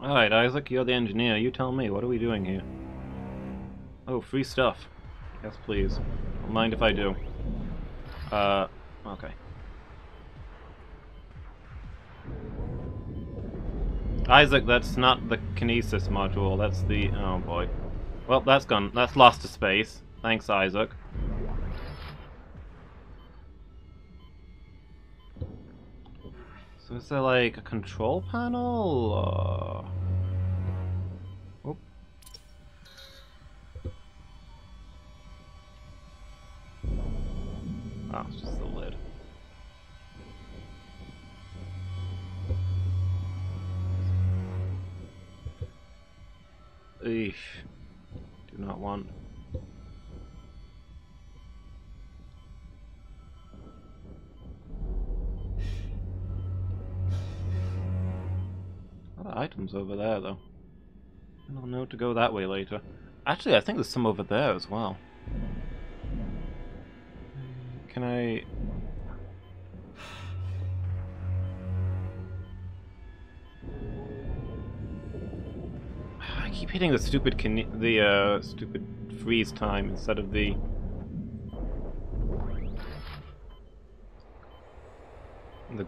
Alright, Isaac, you're the engineer. You tell me, what are we doing here? Oh, free stuff. Yes, please. Don't mind if I do. Okay. Isaac, that's not the kinesis module, that's the... oh boy. Well, that's gone. That's lost to space. Thanks, Isaac. So is there like a control panel? Oop. Oh, it's just the lid. Eesh. Do not want. A lot of items over there, though. I'll know to go that way later. Actually, I think there's some over there as well. Can I... I keep hitting the stupid stupid freeze time instead of the...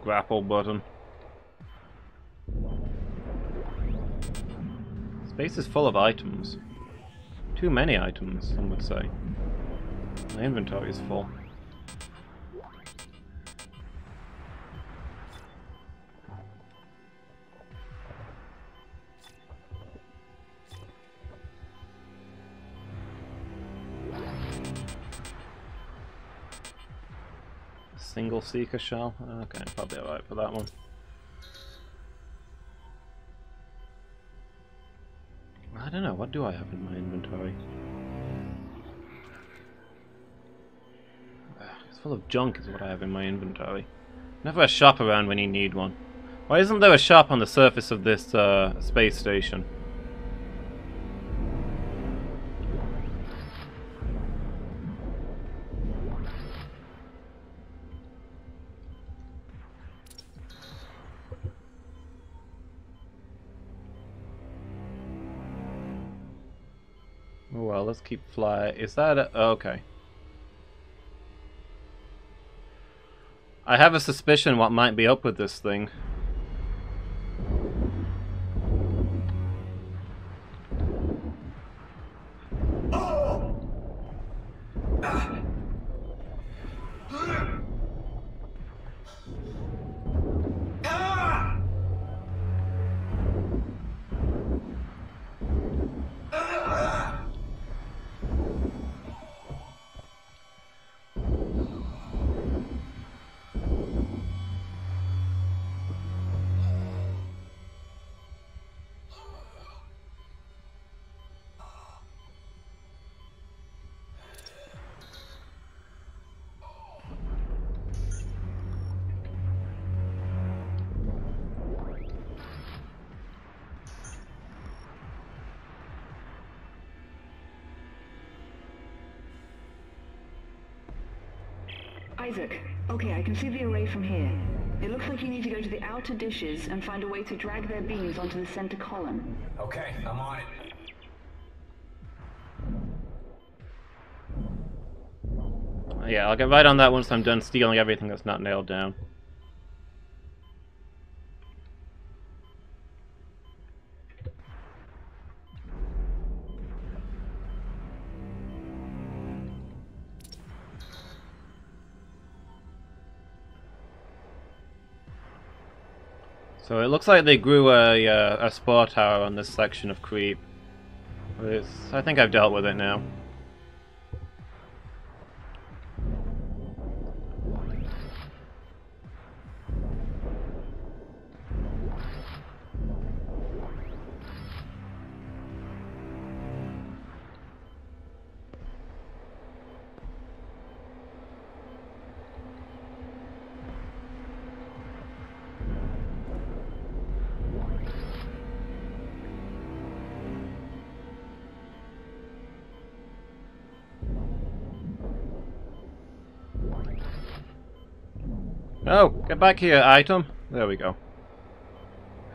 grapple button. Space is full of items. Too many items, some would say. My inventory is full. Single seeker shell? Okay, probably alright for that one. I don't know, what do I have in my inventory? It's full of junk is what I have in my inventory. Never a shop around when you need one. Why isn't there a shop on the surface of this space station? Well, let's keep flying. Is that a... oh, okay. I have a suspicion what might be up with this thing. Isaac, okay, I can see the array from here. It looks like you need to go to the outer dishes and find a way to drag their beams onto the center column. Okay, I'm on it. Yeah, I'll get right on that once I'm done stealing everything that's not nailed down. So it looks like they grew a spore tower on this section of creep. But I think I've dealt with it now. Oh, get back here, item. There we go.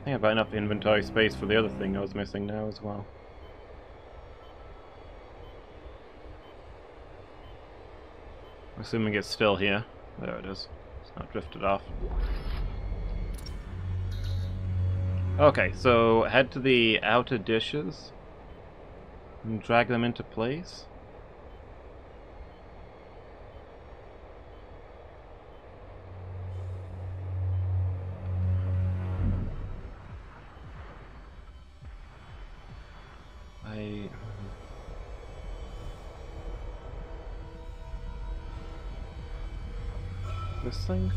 I think I've got enough inventory space for the other thing I was missing now as well. Assuming it's still here. There it is. It's not drifted off. Okay, so head to the outer dishes and drag them into place. This thing?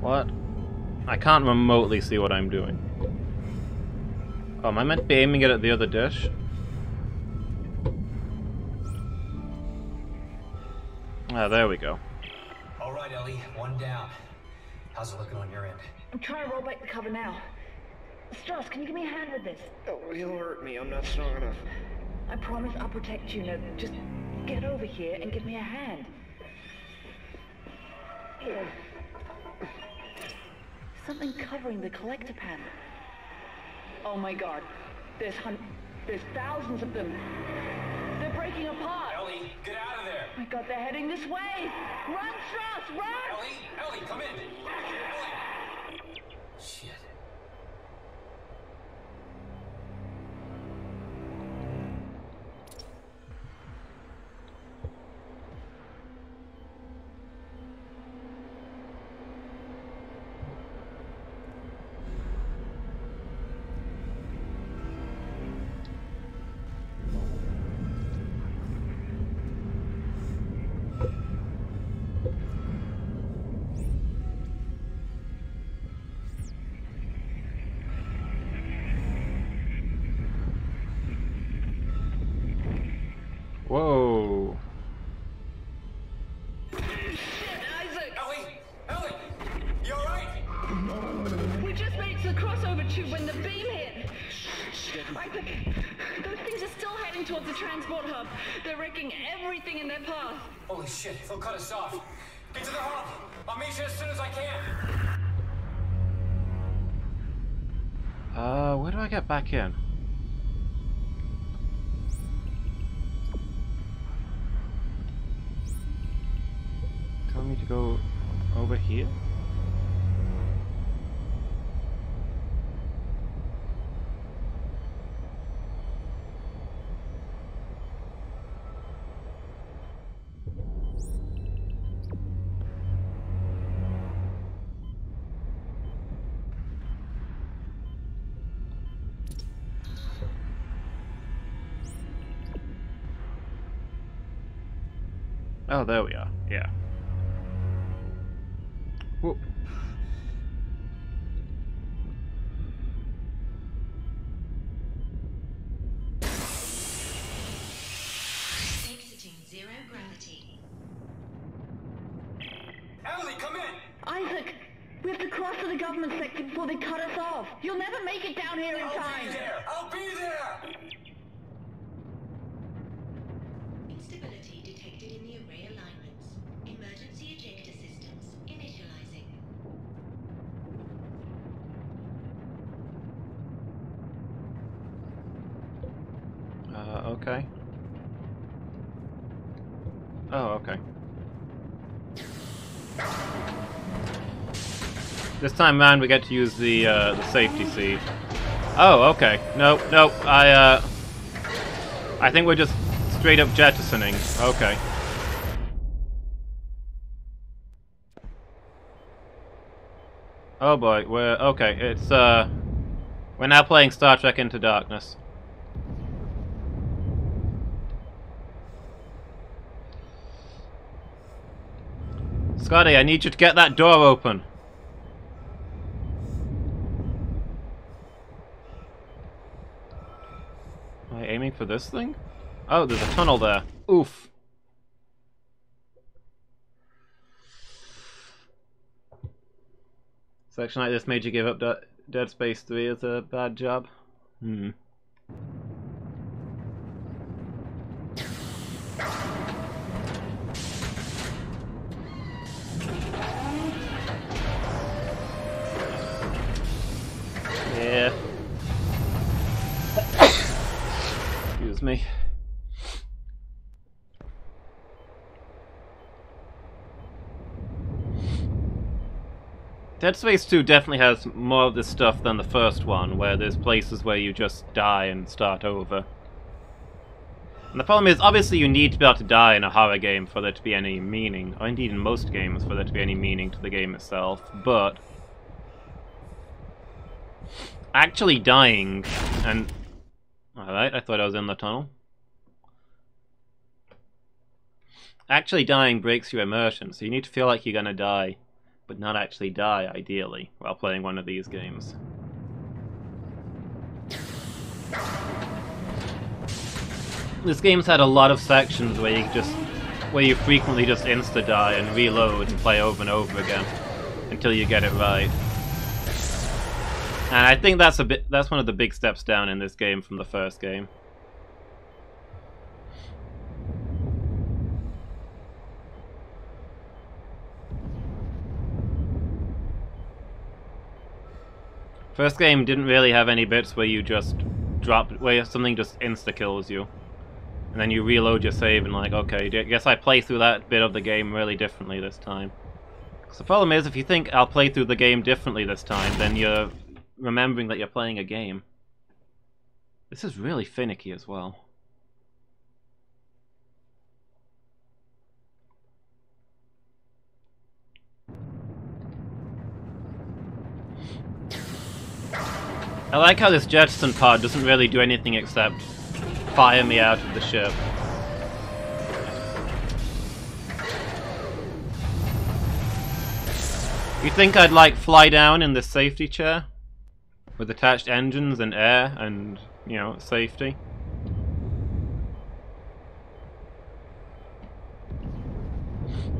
What? I can't remotely see what I'm doing. Oh, am I meant to be aiming it at the other dish? Ah, there we go. All right, Ellie, one down. How's it looking on your end? I'm trying to roll back the cover now. Strauss, can you give me a hand with this? Oh, he'll hurt me. I'm not strong enough. I promise I'll protect you. Now, just get over here and give me a hand. Something covering the collector panel. Oh my god. There's thousands of them. They're breaking apart. Ellie, get out of there! Oh my god, they're heading this way. Run, Strauss, run! Ellie, come in! Ellie! Shit. Whoa. Ellie! You alright? We just made it to the crossover tube when the beam hit. Isaac, those things are still heading towards the transport hub. They're wrecking everything in their path. Holy shit, they'll cut us off. Get to the hub! I'll meet you as soon as I can! Where do I get back in? Tell me to go over here? Oh, there we are. Yeah. Whoop. Exiting zero gravity. Ellie, come in! Isaac, we have to cross to the government sector before they cut us off. You'll never make it down here in time. I'll be there! Instability detected in the array alignments. Emergency ejector systems initializing. Okay. Oh, okay. This time round we get to use the safety seat. Oh, okay. Nope, nope. I think we're just straight up jettisoning. Okay. Oh boy, we're okay. It's we're now playing Star Trek Into Darkness. Scotty, I need you to get that door open. for this thing? Oh, there's a tunnel there. Oof. Section like this made you give up Dead Space 3 is a bad job. Hmm. Yeah. Excuse me. Dead Space 2 definitely has more of this stuff than the first one, where there's places where you just die and start over. And the problem is, obviously you need to be able to die in a horror game for there to be any meaning, or indeed in most games for there to be any meaning to the game itself, but actually dying and... Alright, I thought I was in the tunnel. Actually dying breaks your immersion, so you need to feel like you're gonna die, but not actually die, ideally, while playing one of these games. This game's had a lot of sections where you frequently just insta-die and reload and play over and over again until you get it right. And I think that's one of the big steps down in this game from the first game. First game didn't really have any bits where you just where something just insta-kills you. And then you reload your save and like, okay, I guess I play through that bit of the game really differently this time. Because the problem is, if you think I'll play through the game differently this time, then you're remembering that you're playing a game. This is really finicky as well. I like how this jetson pod doesn't really do anything except fire me out of the ship. You think I'd like fly down in this safety chair? With attached engines and air and, you know, safety?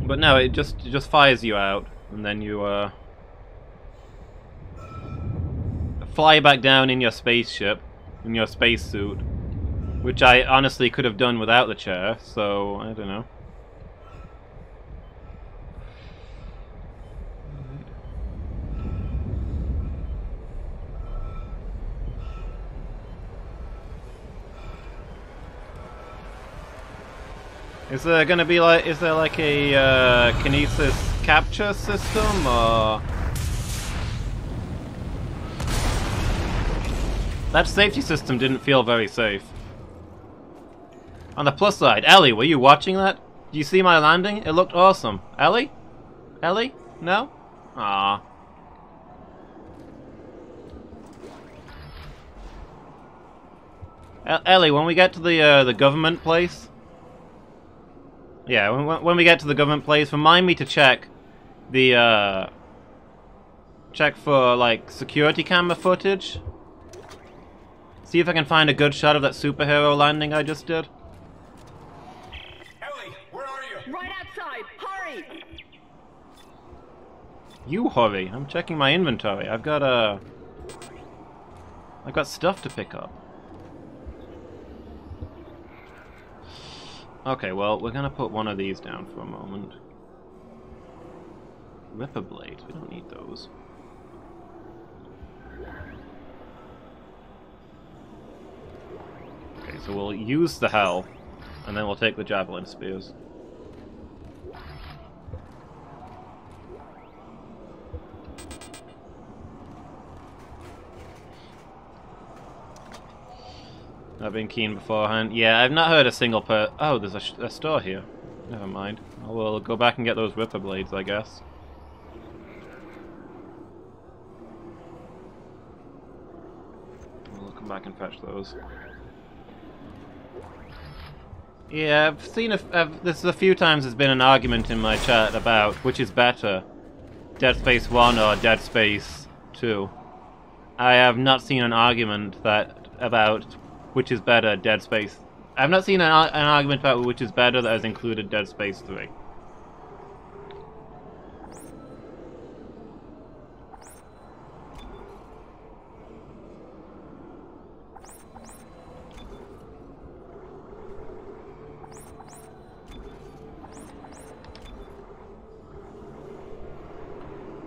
But no, it just fires you out, and then you fly back down in your spaceship, in your spacesuit, which I honestly could have done without the chair, so I don't know. Is there gonna be like, is there like a kinesis capture system, or? That safety system didn't feel very safe. On the plus side, Ellie, were you watching that? Did you see my landing? It looked awesome. Ellie? Ellie? No? Ah. Ellie, when we get to the government place, yeah, when we get to the government place, remind me to check the check for like security camera footage. See if I can find a good shot of that superhero landing I just did. Ellie, where are you? Right outside! Hurry! You hurry. I'm checking my inventory. I've got stuff to pick up. Okay, well, we're gonna put one of these down for a moment. Ripper blades, we don't need those. Okay, so we'll use the hell, and then we'll take the javelin spears. I've been keen beforehand. Yeah, I've not heard a single oh, there's a store here. Never mind. We'll go back and get those ripper blades, I guess. We'll come back and fetch those. Yeah, I've seen this is a few times there's been an argument in my chat about which is better, Dead Space 1 or Dead Space 2. I have not seen an argument about which is better, Dead Space. I've not seen an argument about which is better that has included Dead Space 3.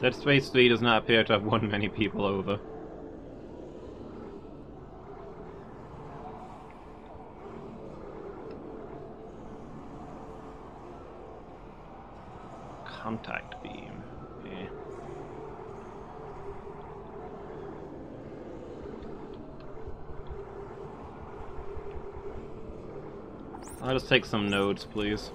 Dead Space 3 does not appear to have won many people over. Contact beam. Okay. I'll just take some nodes, please.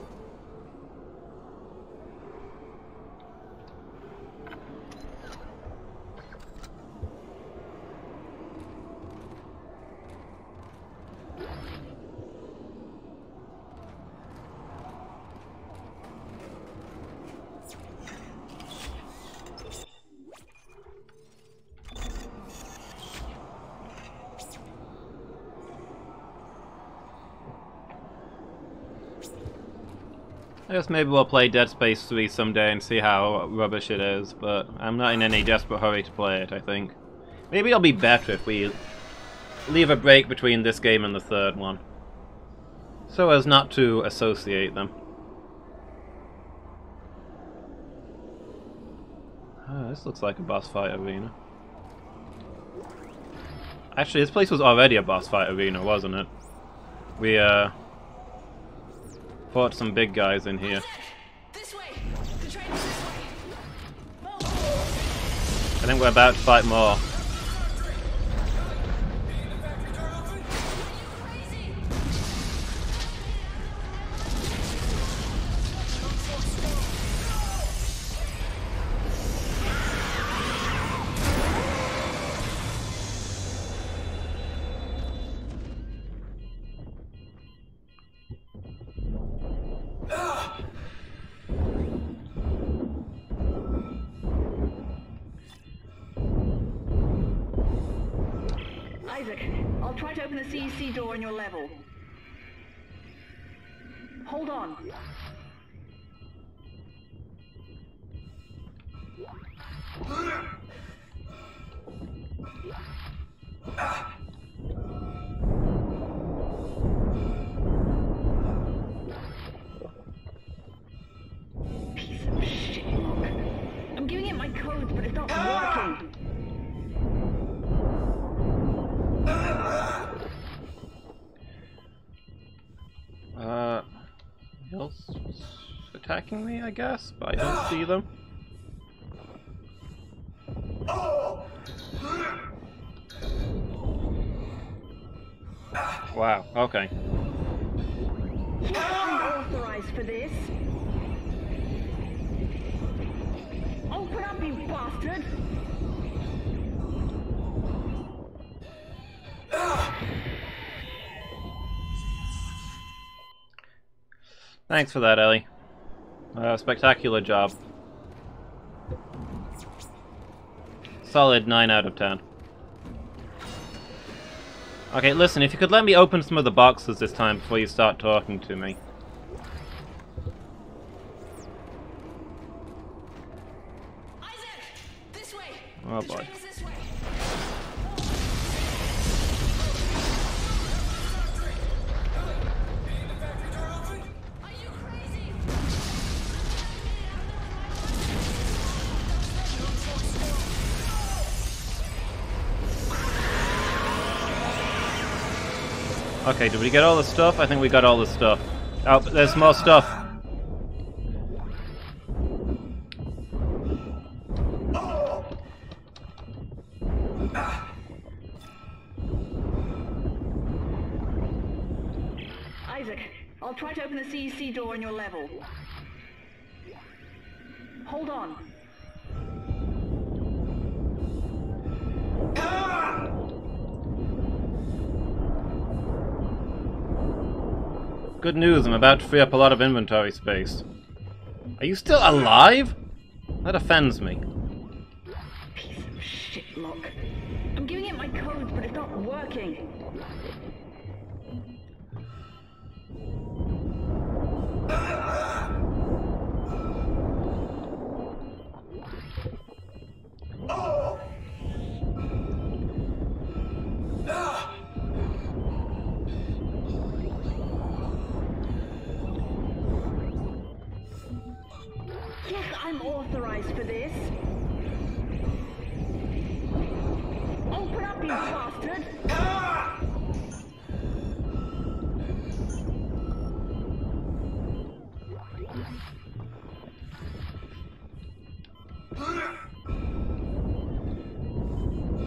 I guess maybe we'll play Dead Space 3 someday and see how rubbish it is, but I'm not in any desperate hurry to play it, I think. Maybe it'll be better if we leave a break between this game and the third one, so as not to associate them. Oh, this looks like a boss fight arena. Actually, this place was already a boss fight arena, wasn't it? We, fought some big guys in here. This way. The train is this way. I think we're about to fight more. Isaac, I'll try to open the CEC door on your level. Hold on. Piece of shit, Mark. I'm giving it my codes, but it's not working. Else attacking me, I guess, but I don't see them. Wow, okay. I'm authorized for this. Open up, you bastard! Thanks for that, Ellie. Spectacular job. Solid 9 out of 10. Okay, listen, if you could let me open some of the boxes this time before you start talking to me. Isaac! This way! Oh The boy. train is this way. Are you crazy? Okay, did we get all the stuff? I think we got all the stuff. Oh, but there's more stuff. Isaac, I'll try to open the CEC door on your level. Hold on. Good news, I'm about to free up a lot of inventory space. Are you still alive? That offends me. Piece of shit, Locke. I'm giving it my codes, but it's not working. I'm authorized for this. Open up, you bastard!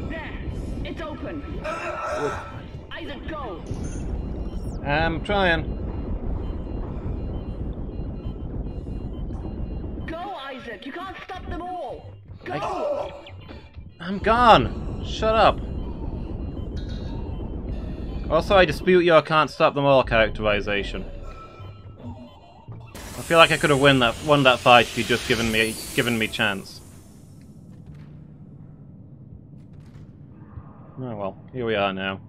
There, it's open. Isaac, go. I'm trying. Go, Isaac. You can't stop them all. Go. I'm gone. Shut up. Also, I dispute your can't stop them all characterization. I feel like I could have won that fight if you'd just given me chance. Oh well, here we are now.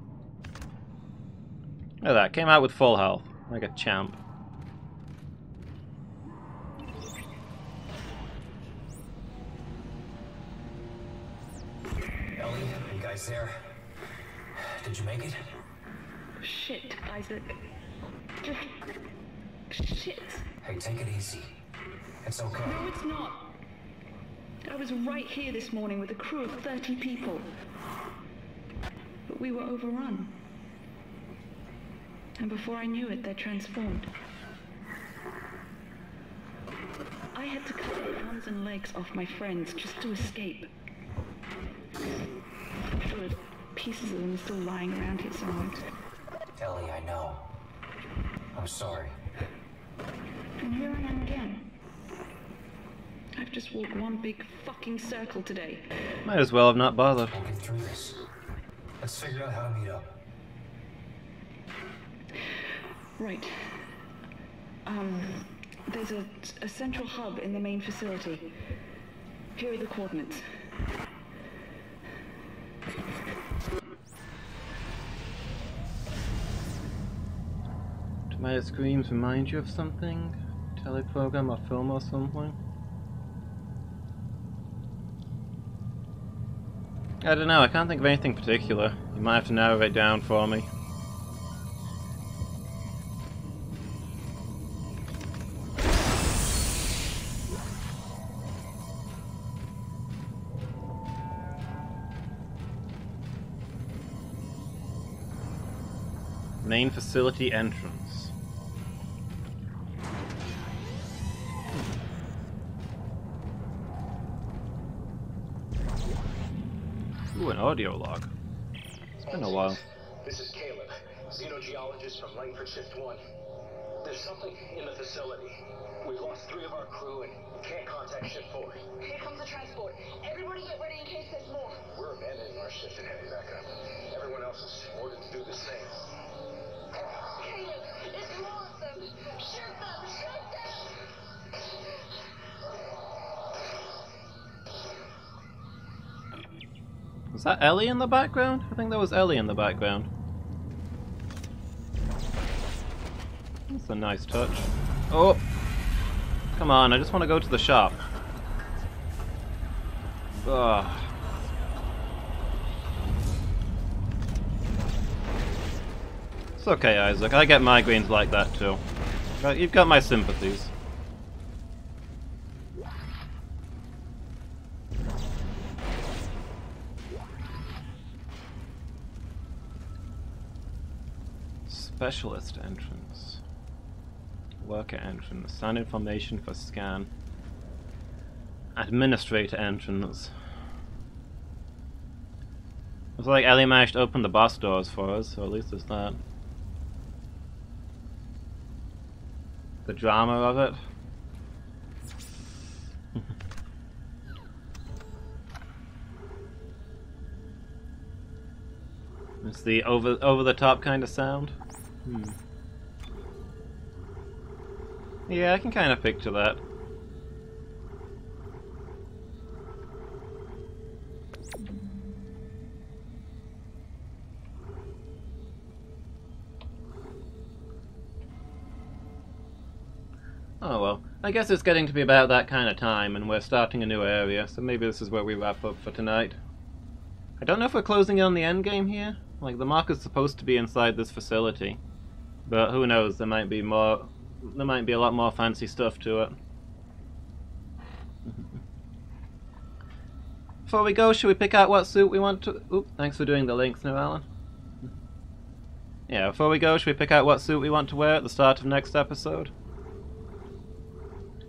Look at that, came out with full health, like a champ. Ellie, are you guys there? Did you make it? Shit, Isaac. Just... shit. Hey, take it easy. It's okay. No, it's not. I was right here this morning with a crew of 30 people. But we were overrun. And before I knew it, they're transformed. I had to cut the arms and legs off my friends just to escape. I'm sure there's pieces of them are still lying around here somewhere. Ellie, I know. I'm sorry. And here I am again. I've just walked one big fucking circle today. Might as well have not bothered. We'll get through this. Let's figure out how to meet up. Right. There's a central hub in the main facility. Here are the coordinates. Do my screams remind you of something? Teleprogram or film or something? I don't know, I can't think of anything particular. You might have to narrow it down for me. Main facility entrance. Ooh, an audio log. It's been a while. This is Caleb, xenogeologist from Langford Shift 1. There's something in the facility. We've lost 3 of our crew and can't contact Shift 4. Here comes the transport. Everybody get ready in case there's more. We're abandoning our shift and heading back up. Everyone else is ordered to do the same. Caleb, it's more of them. Shoot them! Shoot them! Was that Ellie in the background? I think that was Ellie in the background. That's a nice touch. Oh! Come on, I just want to go to the shop. Ugh. It's okay, Isaac. I get migraines like that too. But you've got my sympathies. Specialist entrance. Worker entrance. Sound information for scan. Administrator entrance. Looks like Ellie managed to open the boss doors for us, so at least there's that. The drama of it. It's the over the top kind of sound. Yeah, I can kind of picture that. Oh well, I guess it's getting to be about that kind of time, and we're starting a new area, so maybe this is where we wrap up for tonight. I don't know if we're closing in on the endgame here. Like, the marker's supposed to be inside this facility, but who knows, there might be a lot more fancy stuff to it. Before we go, should we pick out what suit we want to... Oop, thanks for doing the links now, Alan. Yeah, before we go, should we pick out what suit we want to wear at the start of next episode?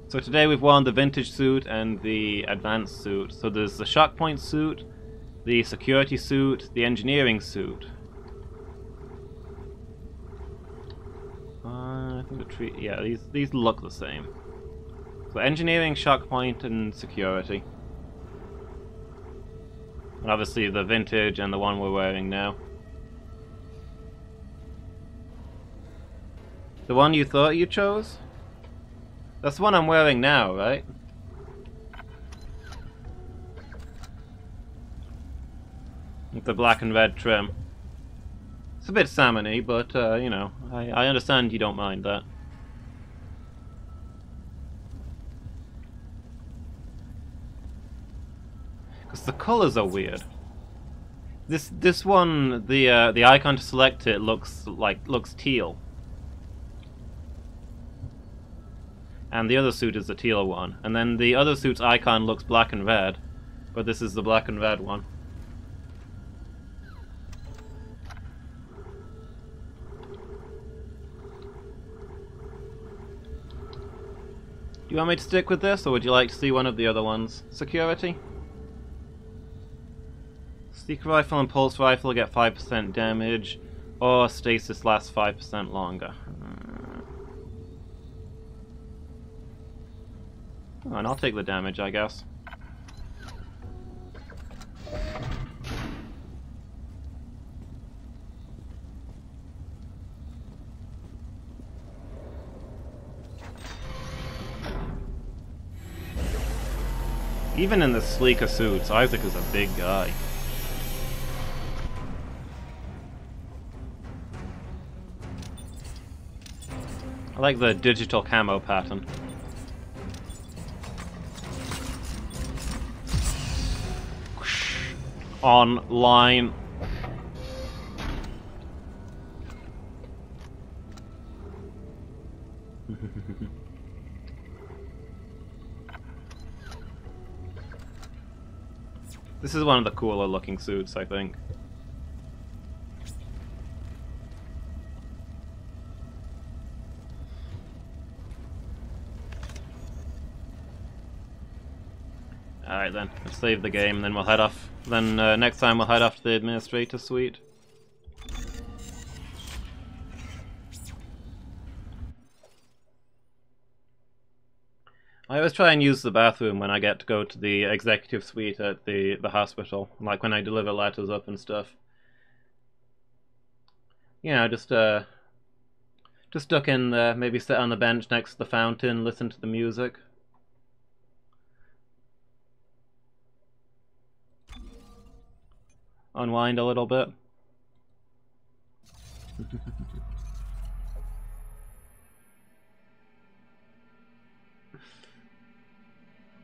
So today we've worn the vintage suit and the advanced suit. So there's the shock point suit, the security suit, the engineering suit. I think the tree... Yeah, these look the same. So engineering, shock point, and security. And obviously the vintage and the one we're wearing now. The one you thought you chose? That's the one I'm wearing now, right? With the black and red trim. It's a bit salmon-y, but, you know, I understand you don't mind that. Because the colours are weird. This one, the icon to select it looks teal. And the other suit is the teal one. And then the other suit's icon looks black and red. But this is the black and red one. Do you want me to stick with this, or would you like to see one of the other ones? Security? Seeker rifle and pulse rifle get 5% damage, or stasis lasts 5% longer. Oh, and I'll take the damage, I guess. Even in the sleeker suits, Isaac is a big guy. I like the digital camo pattern. Online. This is one of the cooler looking suits, I think. Alright then, let's save the game and then we'll head off. Then next time we'll head off to the administrator suite. I always try and use the bathroom when I get to go to the executive suite at the hospital, like when I deliver letters up and stuff. You know, just duck in there, maybe sit on the bench next to the fountain, listen to the music. Unwind a little bit.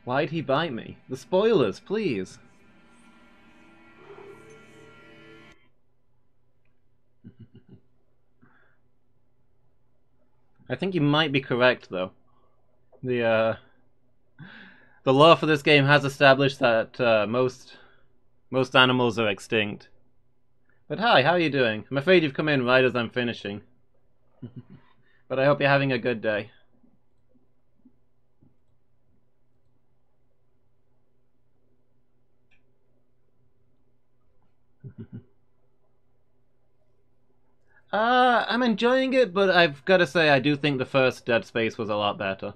Why'd he bite me? The spoilers, please! I think you might be correct, though. The law for this game has established that most animals are extinct. But hi, how are you doing? I'm afraid you've come in right as I'm finishing. But I hope you're having a good day. I'm enjoying it, but I've got to say I do think the first Dead Space was a lot better.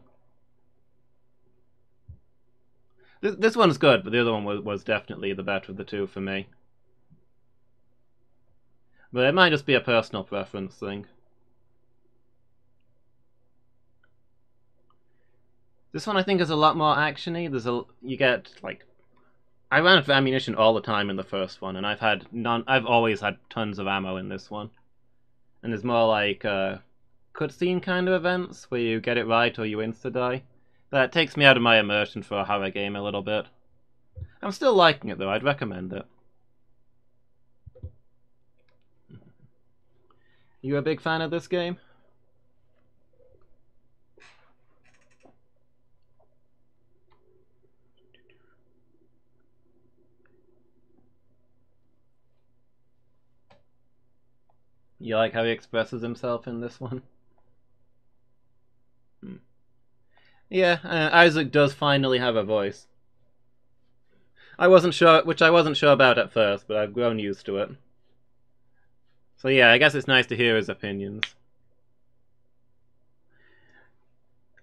This one's good, but the other one was definitely the better of the two for me. But it might just be a personal preference thing. This one I think is a lot more actiony. You get like, I ran out of ammunition all the time in the first one, and I've always had tons of ammo in this one. And there's more like cutscene kind of events where you get it right or you insta-die. That takes me out of my immersion for a horror game a little bit. I'm still liking it though, I'd recommend it. You a big fan of this game? You like how he expresses himself in this one? Yeah, Isaac does finally have a voice. I wasn't sure about at first, but I've grown used to it. So yeah, I guess it's nice to hear his opinions.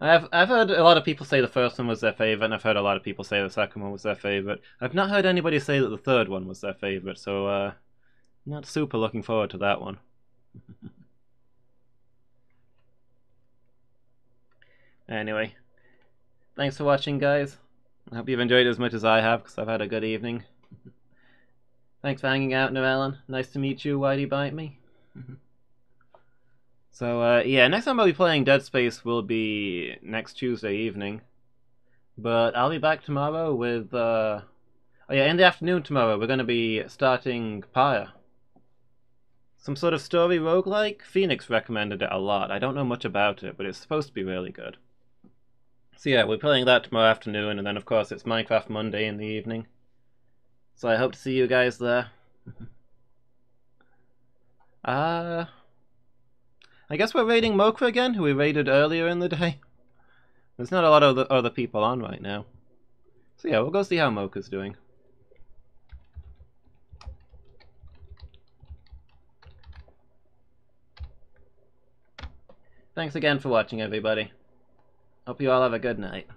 I've heard a lot of people say the first one was their favorite, and I've heard a lot of people say the second one was their favorite. I've not heard anybody say that the third one was their favorite, so not super looking forward to that one. Anyway, thanks for watching, guys. I hope you've enjoyed it as much as I have, because I've had a good evening. Thanks for hanging out, Noellen. Nice to meet you, Whitey Bite Me. So, yeah, next time I'll be playing Dead Space will be next Tuesday evening. But I'll be back tomorrow with, oh yeah, in the afternoon tomorrow we're going to be starting Pyre. Some sort of story roguelike? Phoenix recommended it a lot. I don't know much about it, but it's supposed to be really good. So yeah, we're playing that tomorrow afternoon, and then of course it's Minecraft Monday in the evening. So I hope to see you guys there. I guess we're raiding Mokra again, who we raided earlier in the day. There's not a lot of other people on right now. So yeah, we'll go see how Mocha's doing. Thanks again for watching, everybody. Hope you all have a good night.